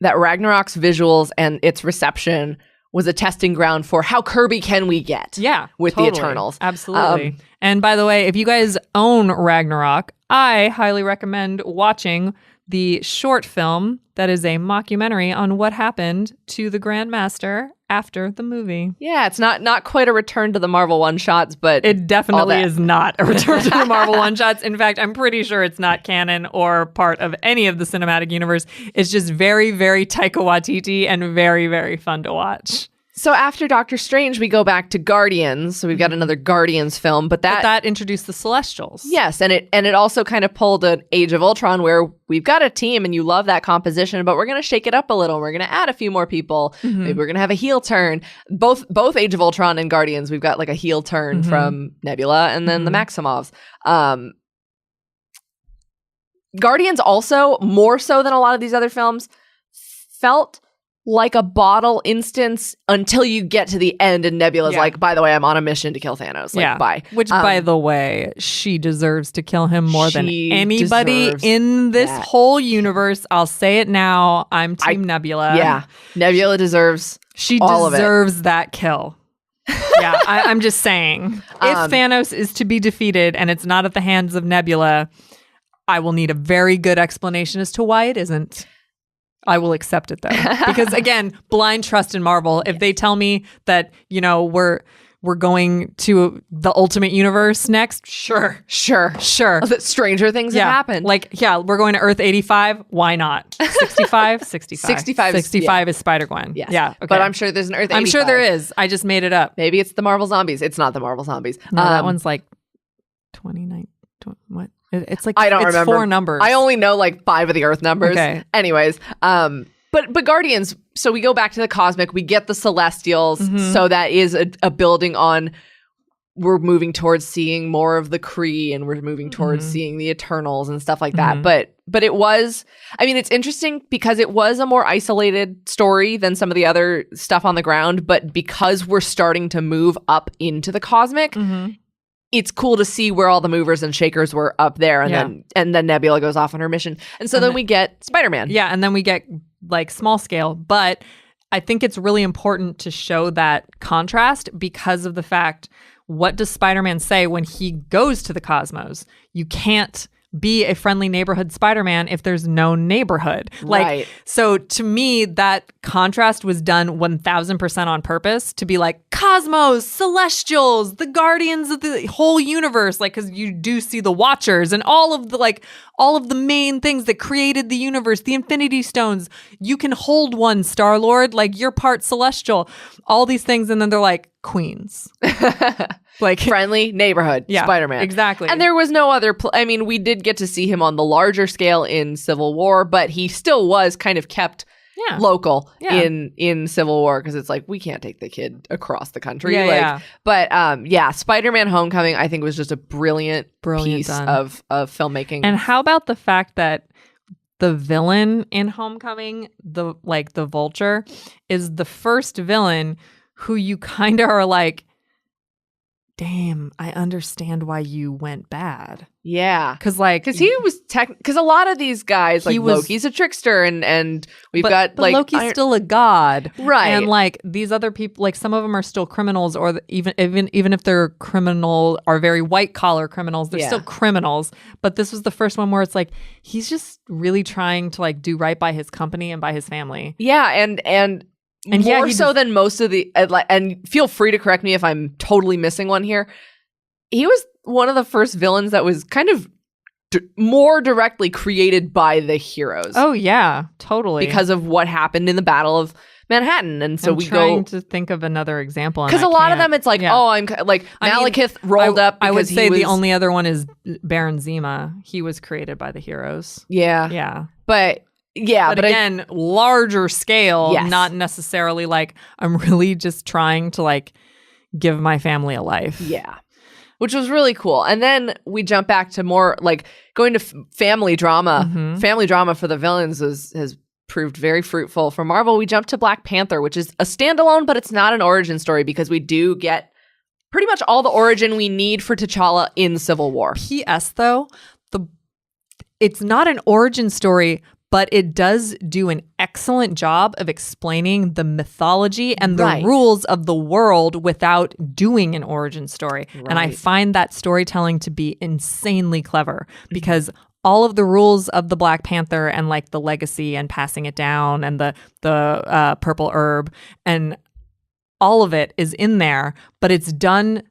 Speaker 2: Ragnarok's visuals and its reception was a testing ground for how Kirby can we get with the Eternals.
Speaker 1: Absolutely. And by the way, if you guys own Ragnarok, I highly recommend watching the short film that is a mockumentary on what happened to the Grandmaster after the movie.
Speaker 2: Yeah, it's not quite a return to the Marvel one-shots, but
Speaker 1: it definitely is not a return to the Marvel one-shots. In fact, I'm pretty sure it's not canon or part of any of the cinematic universe. It's just very, very Taika Waititi and very, very fun to watch.
Speaker 2: So after Doctor Strange, we go back to Guardians. So we've got another Guardians film, but that
Speaker 1: introduced the Celestials.
Speaker 2: Yes, and it also kind of pulled an Age of Ultron where we've got a team and you love that composition, but we're going to shake it up a little. We're going to add a few more people. Maybe we're going to have a heel turn. Both Age of Ultron and Guardians, we've got like a heel turn from Nebula and then the Maximoffs. Guardians also, more so than a lot of these other films, felt like a bottle instance until you get to the end and Nebula's like, by the way, I'm on a mission to kill Thanos. Like, bye.
Speaker 1: Which, by the way, she deserves to kill him more than anybody in this whole universe. I'll say it now. I'm Team Nebula.
Speaker 2: Yeah. Nebula deserves all
Speaker 1: deserves that kill. Yeah, I'm just saying. If Thanos is to be defeated and it's not at the hands of Nebula, I will need a very good explanation as to why it isn't. I will accept it though. Because again, blind trust in Marvel. If they tell me that, we're going to the ultimate universe next. Sure.
Speaker 2: Stranger things have happened.
Speaker 1: We're going to Earth 85. Why not? 65? 65 is Spider-Gwen.
Speaker 2: Yes.
Speaker 1: Yeah. Okay.
Speaker 2: But I'm sure there's an Earth 85.
Speaker 1: I'm sure there is. I just made it up.
Speaker 2: Maybe it's the Marvel Zombies. It's not the Marvel Zombies.
Speaker 1: No, that one's like 29. What? It's like,
Speaker 2: I don't remember.
Speaker 1: 4 numbers.
Speaker 2: I only know like 5 of the Earth numbers.
Speaker 1: Okay.
Speaker 2: Anyways, but Guardians, so we go back to the cosmic, we get the Celestials, so that is a building on, we're moving towards seeing more of the Kree, and we're moving towards seeing the Eternals and stuff like that. But it was, I mean, it's interesting because it was a more isolated story than some of the other stuff on the ground, but because we're starting to move up into the cosmic, it's cool to see where all the movers and shakers were up there, and then Nebula goes off on her mission. And so then we get Spider-Man.
Speaker 1: Yeah, and then we get like small scale, but I think it's really important to show that contrast because of the fact, what does Spider-Man say when he goes to the cosmos? You can't be a friendly neighborhood Spider-Man if there's no neighborhood.
Speaker 2: Right.
Speaker 1: So to me, that contrast was done 1000% on purpose to be like, cosmos, celestials, the guardians of the whole universe. Like, because you do see the Watchers and all of the main things that created the universe, the Infinity Stones. You can hold one, Star-Lord, like you're part celestial, all these things. And then they're like, queens. Like
Speaker 2: friendly neighborhood Spider-Man.
Speaker 1: Exactly.
Speaker 2: And there was no other I mean, we did get to see him on the larger scale in Civil War, but he still was kind of kept local in Civil War, because it's like, we can't take the kid across the country. But Spider-Man Homecoming, I think, was just a brilliant piece of filmmaking.
Speaker 1: And how about the fact that the villain in Homecoming, the Vulture, is the first villain who you kind of are like, damn, I understand why you went bad.
Speaker 2: Yeah.
Speaker 1: Because
Speaker 2: he was because a lot of these guys, like Loki's a trickster, and we've got
Speaker 1: but Loki's still a god.
Speaker 2: Right.
Speaker 1: And like these other people, like some of them are still criminals, or even if they're criminal, are very white collar criminals, they're still criminals. But this was the first one where it's like, he's just really trying to like do right by his company and by his family.
Speaker 2: Yeah. And more so than most of the, and feel free to correct me if I'm totally missing one here. He was one of the first villains that was kind of more directly created by the heroes.
Speaker 1: Oh yeah, totally.
Speaker 2: Because of what happened in the Battle of Manhattan. And so
Speaker 1: I'm trying to think of another example.
Speaker 2: Because a lot of them, it's like, I'm like, Malekith rolled up.
Speaker 1: I would say the only other one is Baron Zemo. He was created by the heroes.
Speaker 2: Yeah.
Speaker 1: Yeah.
Speaker 2: But
Speaker 1: again, larger scale, not necessarily like, I'm really just trying to like give my family a life.
Speaker 2: Yeah. Which was really cool. And then we jump back to more like going to family drama. Family drama for the villains has proved very fruitful. For Marvel, we jump to Black Panther, which is a standalone, but it's not an origin story, because we do get pretty much all the origin we need for T'Challa in Civil War.
Speaker 1: P.S. though, it's not an origin story, but it does do an excellent job of explaining the mythology and the rules of the world without doing an origin story. Right. And I find that storytelling to be insanely clever, because all of the rules of the Black Panther and like the legacy and passing it down and the purple herb and all of it is in there, but it's done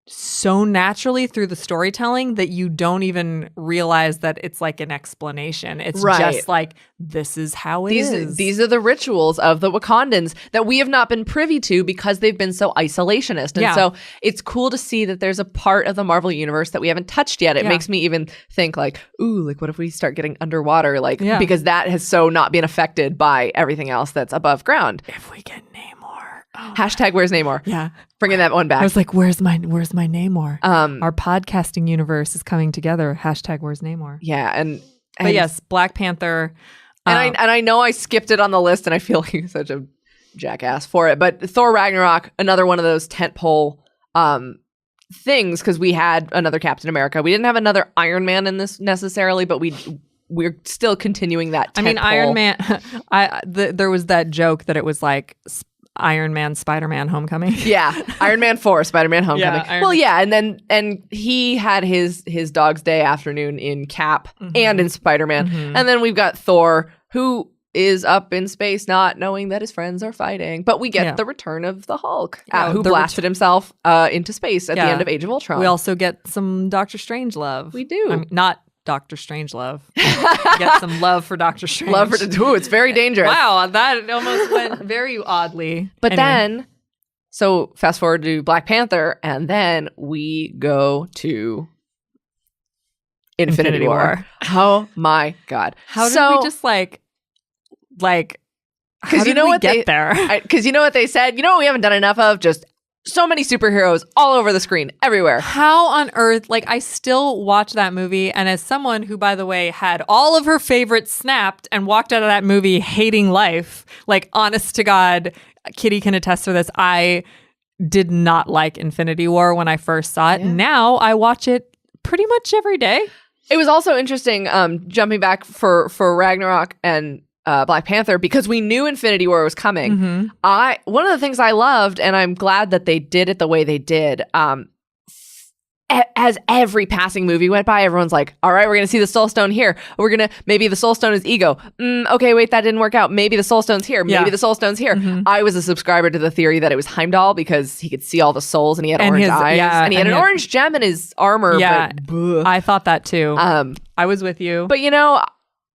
Speaker 1: so naturally through the storytelling that you don't even realize that it's like an explanation. It's just like, this is how it is.
Speaker 2: These are the rituals of the Wakandans that we have not been privy to because they've been so isolationist. And so it's cool to see that there's a part of the Marvel universe that we haven't touched yet. It makes me even think like, ooh, like what if we start getting underwater? Like, because that has so not been affected by everything else that's above ground.
Speaker 1: If we get Namor. Oh.
Speaker 2: Hashtag where's Namor?
Speaker 1: Yeah.
Speaker 2: Bringing that one back.
Speaker 1: I was like, where's my Namor? Our podcasting universe is coming together. Hashtag where's Namor?
Speaker 2: Yeah.
Speaker 1: But yes, Black Panther.
Speaker 2: And I know I skipped it on the list, and I feel like such a jackass for it. But Thor Ragnarok, another one of those tentpole things, because we had another Captain America. We didn't have another Iron Man in this necessarily, but we're still continuing that tentpole.
Speaker 1: I mean, Iron Man, there was that joke that it was like Iron Man, Spider-Man, Homecoming.
Speaker 2: Yeah, Iron Man 4, Spider-Man, Homecoming. And he had his Dog's Day afternoon in Cap and in Spider-Man. And then we've got Thor, who is up in space not knowing that his friends are fighting. But we get the return of the Hulk, who blasted himself into space at the end of Age of Ultron.
Speaker 1: We also get some Doctor Strange love.
Speaker 2: We do.
Speaker 1: I mean, not Doctor Strange love. Get some love for Doctor Strange.
Speaker 2: Love for it's very dangerous.
Speaker 1: Wow, that almost went very oddly.
Speaker 2: But then, so fast forward to Black Panther, and then we go to Infinity War. Oh my God.
Speaker 1: How did we just because
Speaker 2: you know what
Speaker 1: get there?
Speaker 2: Because you know what they said? You know what we haven't done enough of? Just so many superheroes all over the screen, everywhere.
Speaker 1: How on earth, I still watch that movie, and as someone who, by the way, had all of her favorites snapped and walked out of that movie hating life, honest to God, Kitty can attest to this, I did not like Infinity War when I first saw it. Yeah. Now I watch it pretty much every day.
Speaker 2: It was also interesting, jumping back for Ragnarok and Black Panther, because we knew Infinity War was coming. Mm-hmm. One of the things I loved, and I'm glad that they did it the way they did, as every passing movie went by, everyone's like, all right, we're going to see the Soul Stone here. Maybe the Soul Stone is Ego. Okay, wait, that didn't work out. Maybe the Soul Stone's here. Maybe the Soul Stone's here. Mm-hmm. I was a subscriber to the theory that it was Heimdall because he could see all the souls and he had orange eyes. Yeah, and he had an orange gem in his armor.
Speaker 1: Yeah, but, I thought that too. I was with you.
Speaker 2: But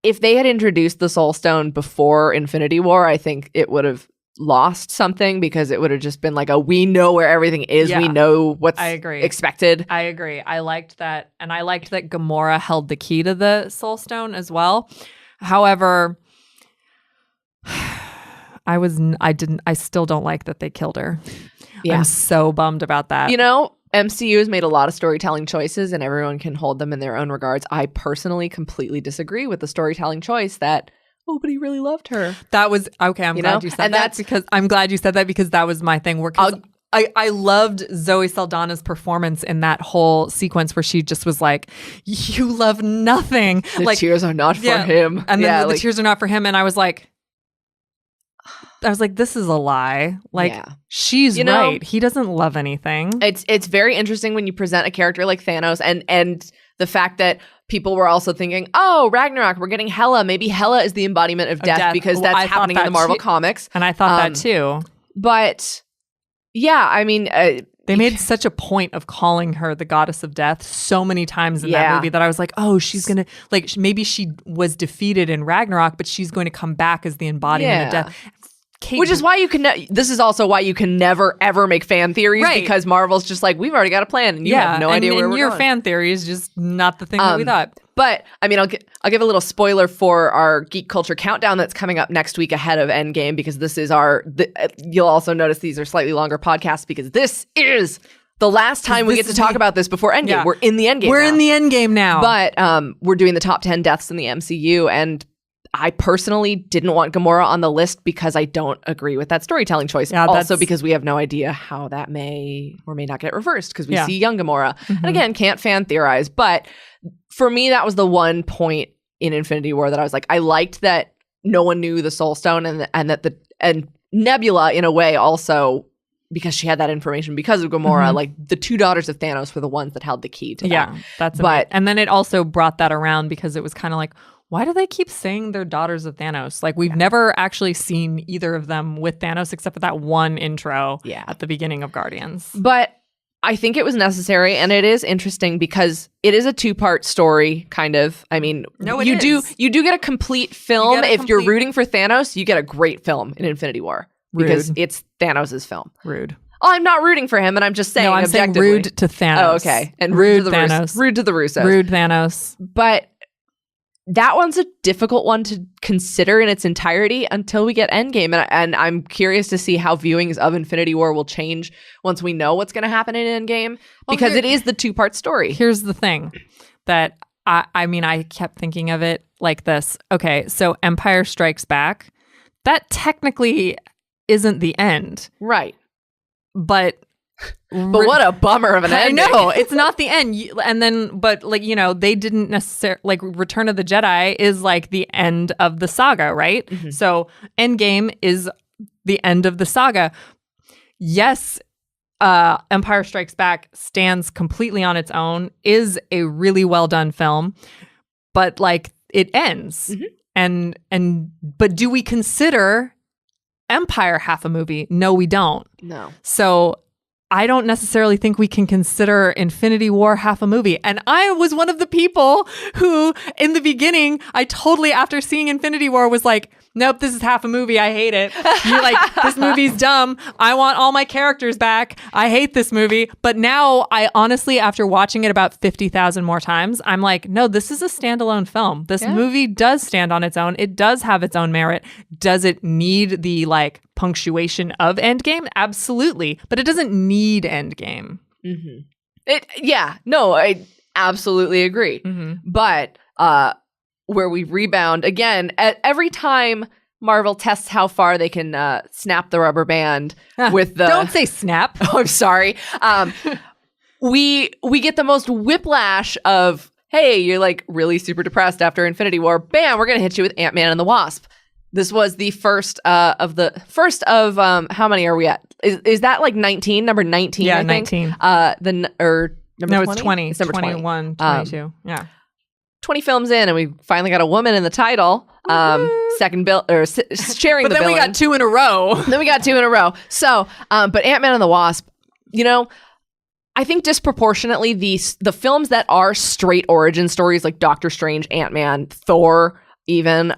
Speaker 2: if they had introduced the Soul Stone before Infinity War, I think it would have lost something, because it would have just been we know where everything is. Yeah. We know what's expected.
Speaker 1: I agree. I liked that. And I liked that Gamora held the key to the Soul Stone as well. However, I still don't like that they killed her. Yeah. I'm so bummed about that.
Speaker 2: MCU has made a lot of storytelling choices, and everyone can hold them in their own regards. I personally completely disagree with the storytelling choice that nobody really loved her.
Speaker 1: That was okay. I'm glad you said that, because that was my thing. I loved Zoe Saldana's performance in that whole sequence where she just was like, "You love nothing.
Speaker 2: The tears are not for him."
Speaker 1: And then the tears are not for him. And I was like, this is a lie. She's right. He doesn't love anything.
Speaker 2: It's very interesting when you present a character like Thanos, and the fact that people were also thinking, oh, Ragnarok, we're getting Hala. Maybe Hala is the embodiment of death because that's happening in the Marvel comics.
Speaker 1: And I thought that too.
Speaker 2: But yeah, I mean,
Speaker 1: they made such a point of calling her the goddess of death so many times in that movie that I was like, oh, she's going to, maybe she was defeated in Ragnarok, but she's going to come back as the embodiment of death.
Speaker 2: Which is why you can. This is also why you can never ever make fan theories, because Marvel's just we've already got a plan, and you have no idea where we're
Speaker 1: your
Speaker 2: going.
Speaker 1: fan theory is just not the thing that we thought.
Speaker 2: But I mean, I'll give a little spoiler for our Geek Culture Countdown that's coming up next week ahead of Endgame, because this is you'll also notice these are slightly longer podcasts, because this is the last time we get to talk about this before Endgame. Yeah. We're in the Endgame.
Speaker 1: In the Endgame now.
Speaker 2: But we're doing the top 10 deaths in the MCU, and I personally didn't want Gamora on the list because I don't agree with that storytelling choice. Yeah, also because we have no idea how that may or may not get reversed, because we see young Gamora. Mm-hmm. And again, can't fan theorize. But for me, that was the one point in Infinity War that I was like, I liked that no one knew the Soul Stone, and Nebula in a way also, because she had that information because of Gamora,
Speaker 1: Mm-hmm.
Speaker 2: the two daughters of Thanos were the ones that held the key to that.
Speaker 1: Yeah, that's and then it also brought that around, because it was kind of why do they keep saying they're daughters of Thanos? We've never actually seen either of them with Thanos except for that one intro at the beginning of Guardians.
Speaker 2: But I think it was necessary, and it is interesting because it is a two-part story, kind of. I mean, you do get a complete film. If you're rooting for Thanos, you get a great film in Infinity War. Because it's Thanos' film.
Speaker 1: Rude.
Speaker 2: Oh, I'm not rooting for him, and I'm just saying objectively.
Speaker 1: I'm saying rude to Thanos.
Speaker 2: Oh, okay. And rude to Thanos. Rude to the Russos.
Speaker 1: Rude Thanos.
Speaker 2: But that one's a difficult one to consider in its entirety until we get Endgame. And I'm curious to see how viewings of Infinity War will change once we know what's going to happen in Endgame. Because it is the two-part story.
Speaker 1: Here's the thing that, I kept thinking of it like this. Okay, so Empire Strikes Back, that technically isn't the end.
Speaker 2: Right.
Speaker 1: But
Speaker 2: what a bummer of an ending.
Speaker 1: I know, it's not the end. And then, but they didn't necessarily, Return of the Jedi is the end of the saga, right? Mm-hmm. So Endgame is the end of the saga. Yes, Empire Strikes Back stands completely on its own, is a really well done film, but it ends. Mm-hmm. But do we consider Empire half a movie? No, we don't.
Speaker 2: No.
Speaker 1: So I don't necessarily think we can consider Infinity War half a movie. And I was one of the people who, in the beginning, I totally, after seeing Infinity War, was like, nope, this is half a movie. I hate it. You're like, this movie's dumb. I want all my characters back. I hate this movie. But now, I honestly, after watching it about 50,000 more times, I'm like, no, this is a standalone film. This movie does stand on its own. It does have its own merit. Does it need the punctuation of Endgame? Absolutely. But it doesn't need Endgame.
Speaker 2: I absolutely agree. But where we rebound again every time Marvel tests how far they can snap the rubber band with the
Speaker 1: don't say snap.
Speaker 2: Oh, I'm sorry. We get the most whiplash of, hey, you're really super depressed after Infinity War. Bam, we're gonna hit you with Ant-Man and the Wasp. This was the first of how many are we at? Is that 19? Number 19?
Speaker 1: Yeah,
Speaker 2: I think?
Speaker 1: 19.
Speaker 2: Number 20?
Speaker 1: It's 20.
Speaker 2: It's number
Speaker 1: 21, 22. Yeah.
Speaker 2: 20 films in, and we finally got a woman in the title. Second bill or sharing
Speaker 1: but
Speaker 2: the
Speaker 1: then
Speaker 2: villain.
Speaker 1: we got two in a row. So, but Ant-Man and the Wasp, I think disproportionately the films that are straight origin stories like Doctor Strange, Ant-Man, Thor, even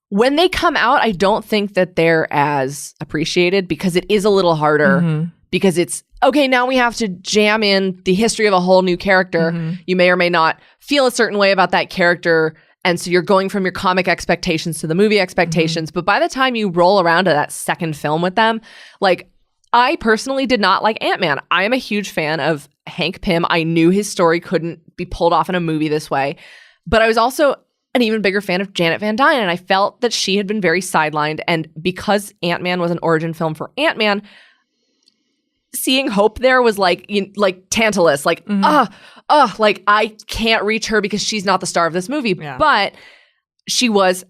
Speaker 1: when they come out, I don't think that they're as appreciated because it is a little harder because it's okay, now we have to jam in the history of a whole new character. You may or may not feel a certain way about that character. And so you're going from your comic expectations to the movie expectations. But by the time you roll around to that second film with them, I personally did not like Ant-Man. I am a huge fan of Hank Pym. I knew his story couldn't be pulled off in a movie this way. But I was also an even bigger fan of Janet Van Dyne. And I felt that she had been very sidelined. And because Ant-Man was an origin film for Ant-Man, seeing Hope there was like Tantalus, I can't reach her because she's not the star of this movie. Yeah. But she was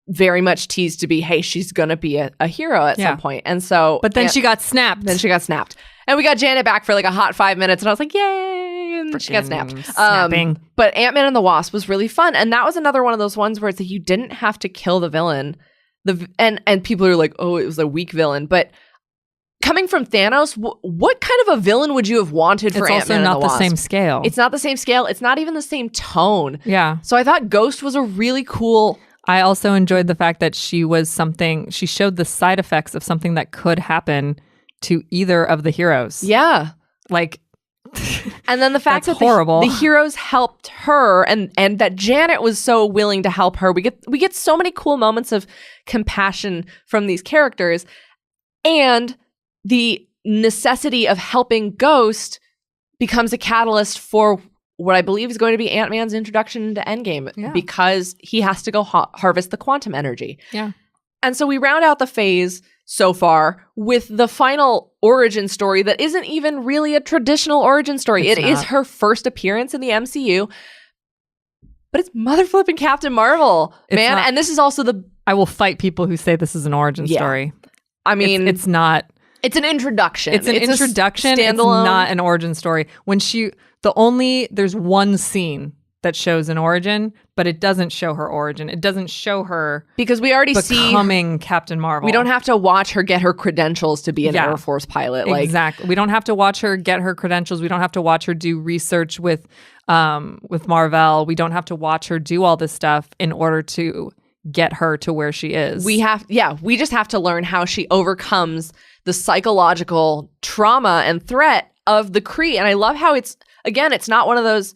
Speaker 1: very much teased to be, hey, she's gonna be a hero at some point. And so, but then she got snapped.
Speaker 2: And we got Janet back for a hot 5 minutes, and I was like, yay! And she got snapped.
Speaker 1: Snapping.
Speaker 2: But Ant-Man and the Wasp was really fun, and that was another one of those ones where it's you didn't have to kill the villain. And people are like, oh, it was a weak villain, but coming from Thanos, what kind of a villain would you have wanted for Ant-Man and the Wasp?
Speaker 1: It's also not the same scale.
Speaker 2: It's not the same scale. It's not even the same tone.
Speaker 1: Yeah.
Speaker 2: So I thought Ghost was a really cool.
Speaker 1: I also enjoyed the fact that she showed the side effects of something that could happen to either of the heroes.
Speaker 2: Yeah. And then the fact that the heroes helped her and that Janet was so willing to help her. We get so many cool moments of compassion from these characters. And the necessity of helping Ghost becomes a catalyst for what I believe is going to be Ant-Man's introduction into Endgame because he has to go harvest the quantum energy.
Speaker 1: Yeah.
Speaker 2: And so we round out the phase so far with the final origin story that isn't even really a traditional origin story. It is her first appearance in the MCU, but it's mother flipping Captain Marvel, man. And this is also
Speaker 1: I will fight people who say this is an origin story.
Speaker 2: I mean,
Speaker 1: it's not.
Speaker 2: It's an introduction.
Speaker 1: It's an introduction. It's not an origin story. There's one scene that shows an origin, but it doesn't show her origin. It doesn't show her
Speaker 2: because we already
Speaker 1: becoming Captain Marvel.
Speaker 2: We don't have to watch her get her credentials to be an Air Force pilot.
Speaker 1: Exactly. We don't have to watch her get her credentials. We don't have to watch her do research with Marvel. We don't have to watch her do all this stuff in order to get her to where she is.
Speaker 2: We just have to learn how she overcomes the psychological trauma and threat of the Kree. And I love how it's not one of those,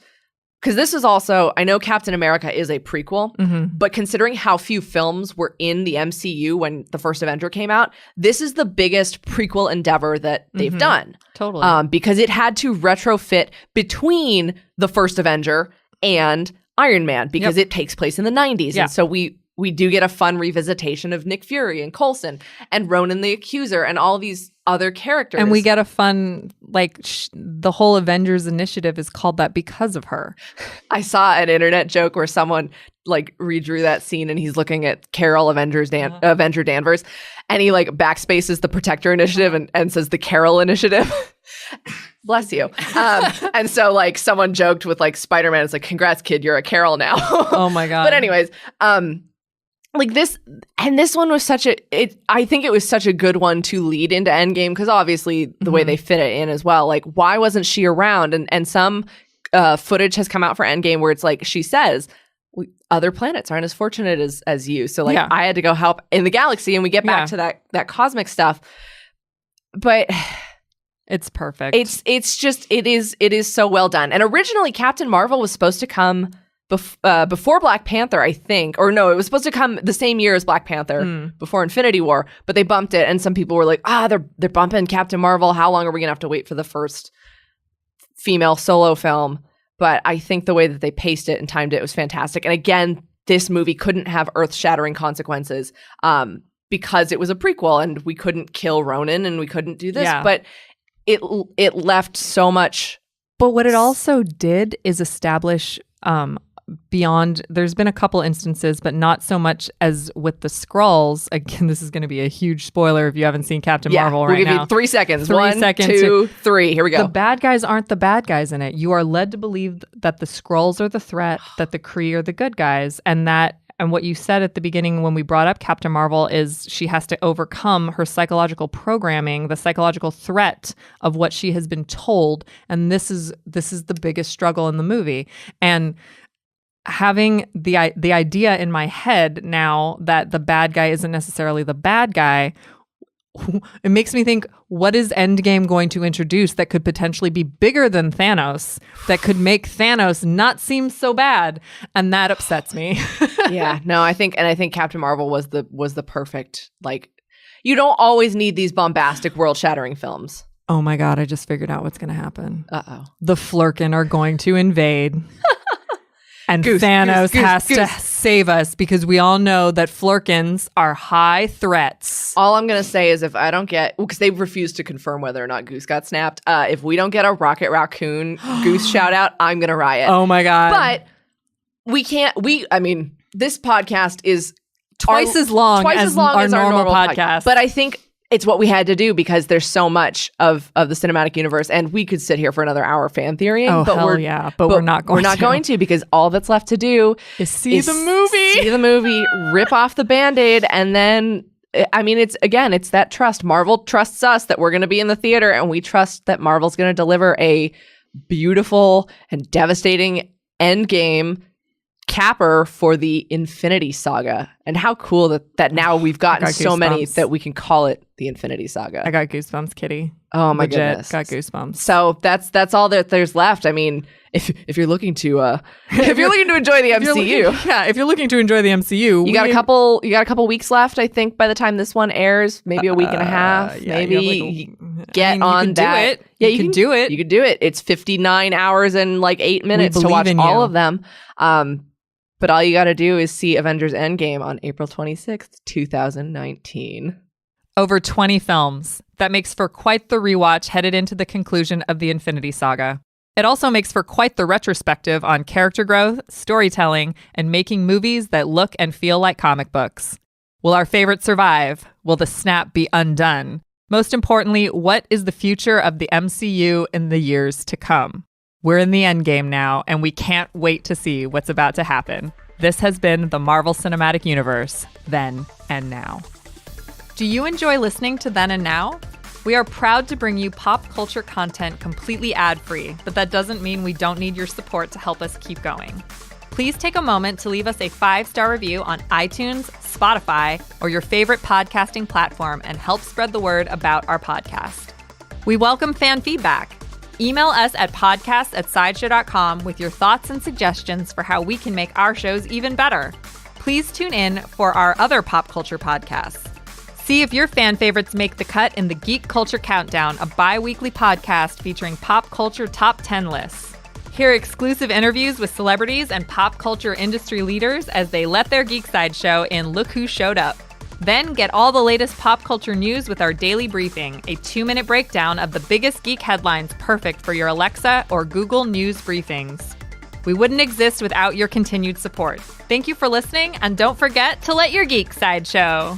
Speaker 2: because this is also, I know Captain America is a prequel, but considering how few films were in the MCU when the first Avenger came out, this is the biggest prequel endeavor that they've done.
Speaker 1: Totally.
Speaker 2: Because it had to retrofit between the first Avenger and Iron Man because it takes place in the 90s. Yeah. And so we do get a fun revisitation of Nick Fury and Coulson and Ronan the Accuser and all these other characters.
Speaker 1: And we get a fun, the whole Avengers initiative is called that because of her.
Speaker 2: I saw an internet joke where someone redrew that scene and he's looking at Carol Avenger Danvers and he backspaces the Protector Initiative and says the Carol Initiative. Bless you. And so someone joked with Spider-Man, it's congrats kid, you're a Carol now.
Speaker 1: Oh my God.
Speaker 2: But anyways, like this, and this one was I think it was such a good one to lead into Endgame, because obviously the way they fit it in as well. Like, why wasn't she around? And some footage has come out for Endgame where it's like, she says, other planets aren't as fortunate as you. So like, I had to go help in the galaxy, and we get back to that cosmic stuff. But
Speaker 1: it's perfect.
Speaker 2: It's just, it is so well done. And originally Captain Marvel was supposed to come before Black Panther, I think. Or no, it was supposed to come the same year as Black Panther, before Infinity War, but they bumped it, and some people were like, they're bumping Captain Marvel. How long are we gonna have to wait for the first female solo film? But I think the way that they paced it and timed it was fantastic. And again, this movie couldn't have earth-shattering consequences because it was a prequel, and we couldn't kill Ronan, and we couldn't do this. But it left so much.
Speaker 1: But what it also did is establish beyond, there's been a couple instances, but not so much as with the Skrulls. Again, this is going to be a huge spoiler if you haven't seen Captain Marvel right now.
Speaker 2: We'll give you 3 seconds.
Speaker 1: 3 seconds.
Speaker 2: 1, 2, 3. Here we go.
Speaker 1: The bad guys aren't the bad guys in it. You are led to believe that the Skrulls are the threat, that the Kree are the good guys, and what you said at the beginning when we brought up Captain Marvel is she has to overcome her psychological programming, the psychological threat of what she has been told, and this is the biggest struggle in the movie. And having the idea in my head now that the bad guy isn't necessarily the bad guy, it makes me think, what is Endgame going to introduce that could potentially be bigger than Thanos, that could make Thanos not seem so bad? And that upsets me.
Speaker 2: I think Captain Marvel was the perfect, like, you don't always need these bombastic world-shattering films.
Speaker 1: Oh my God, I just figured out what's going to happen.
Speaker 2: Uh-oh.
Speaker 1: The Flurkin are going to invade. And Thanos has to save us, because we all know that Flurkins are high threats.
Speaker 2: All I'm going to say is, if I don't get, because they refused to confirm whether or not Goose got snapped, if we don't get a Rocket Raccoon Goose shout out, I'm going to riot.
Speaker 1: Oh my God.
Speaker 2: But this podcast is
Speaker 1: twice as long as our normal podcast.
Speaker 2: But I think it's what we had to do, because there's so much of the cinematic universe, and we could sit here for another hour fan theorying.
Speaker 1: Oh,
Speaker 2: but
Speaker 1: we're not going to.
Speaker 2: We're not going to, because all that's left to do
Speaker 1: is see the movie,
Speaker 2: rip off the Band-Aid, and then, it's that trust. Marvel trusts us that we're going to be in the theater, and we trust that Marvel's going to deliver a beautiful and devastating Endgame capper for the Infinity Saga. And how cool that now we've gotten so many that we can call it the Infinity Saga.
Speaker 1: I got goosebumps, Kitty.
Speaker 2: Oh my goodness,
Speaker 1: got goosebumps.
Speaker 2: So that's all that there's left. I mean, if you're looking to if you're looking to enjoy the MCU,
Speaker 1: if you're looking to enjoy the MCU,
Speaker 2: you got a couple weeks left. I think by the time this one airs, maybe a week and a half. Maybe get on that.
Speaker 1: Yeah, you can do it.
Speaker 2: You can do it. It's 59 hours and like 8 minutes to watch all of them. But all you got to do is see Avengers Endgame on April 26th, 2019.
Speaker 1: Over 20 films. That makes for quite the rewatch headed into the conclusion of the Infinity Saga. It also makes for quite the retrospective on character growth, storytelling, and making movies that look and feel like comic books. Will our favorite survive? Will the snap be undone? Most importantly, what is the future of the MCU in the years to come? We're in the Endgame now, and we can't wait to see what's about to happen. This has been the Marvel Cinematic Universe, Then and Now. Do you enjoy listening to Then and Now? We are proud to bring you pop culture content completely ad-free, but that doesn't mean we don't need your support to help us keep going. Please take a moment to leave us a 5-star review on iTunes, Spotify, or your favorite podcasting platform and help spread the word about our podcast. We welcome fan feedback. Email us at podcast@sideshow.com with your thoughts and suggestions for how we can make our shows even better. Please tune in for our other pop culture podcasts. See if your fan favorites make the cut in the Geek Culture Countdown, a bi-weekly podcast featuring pop culture top 10 lists. Hear exclusive interviews with celebrities and pop culture industry leaders as they let their geek side show in Look Who Showed Up. Then get all the latest pop culture news with our daily briefing, a 2-minute breakdown of the biggest geek headlines perfect for your Alexa or Google News briefings. We wouldn't exist without your continued support. Thank you for listening, and don't forget to let your geek side show.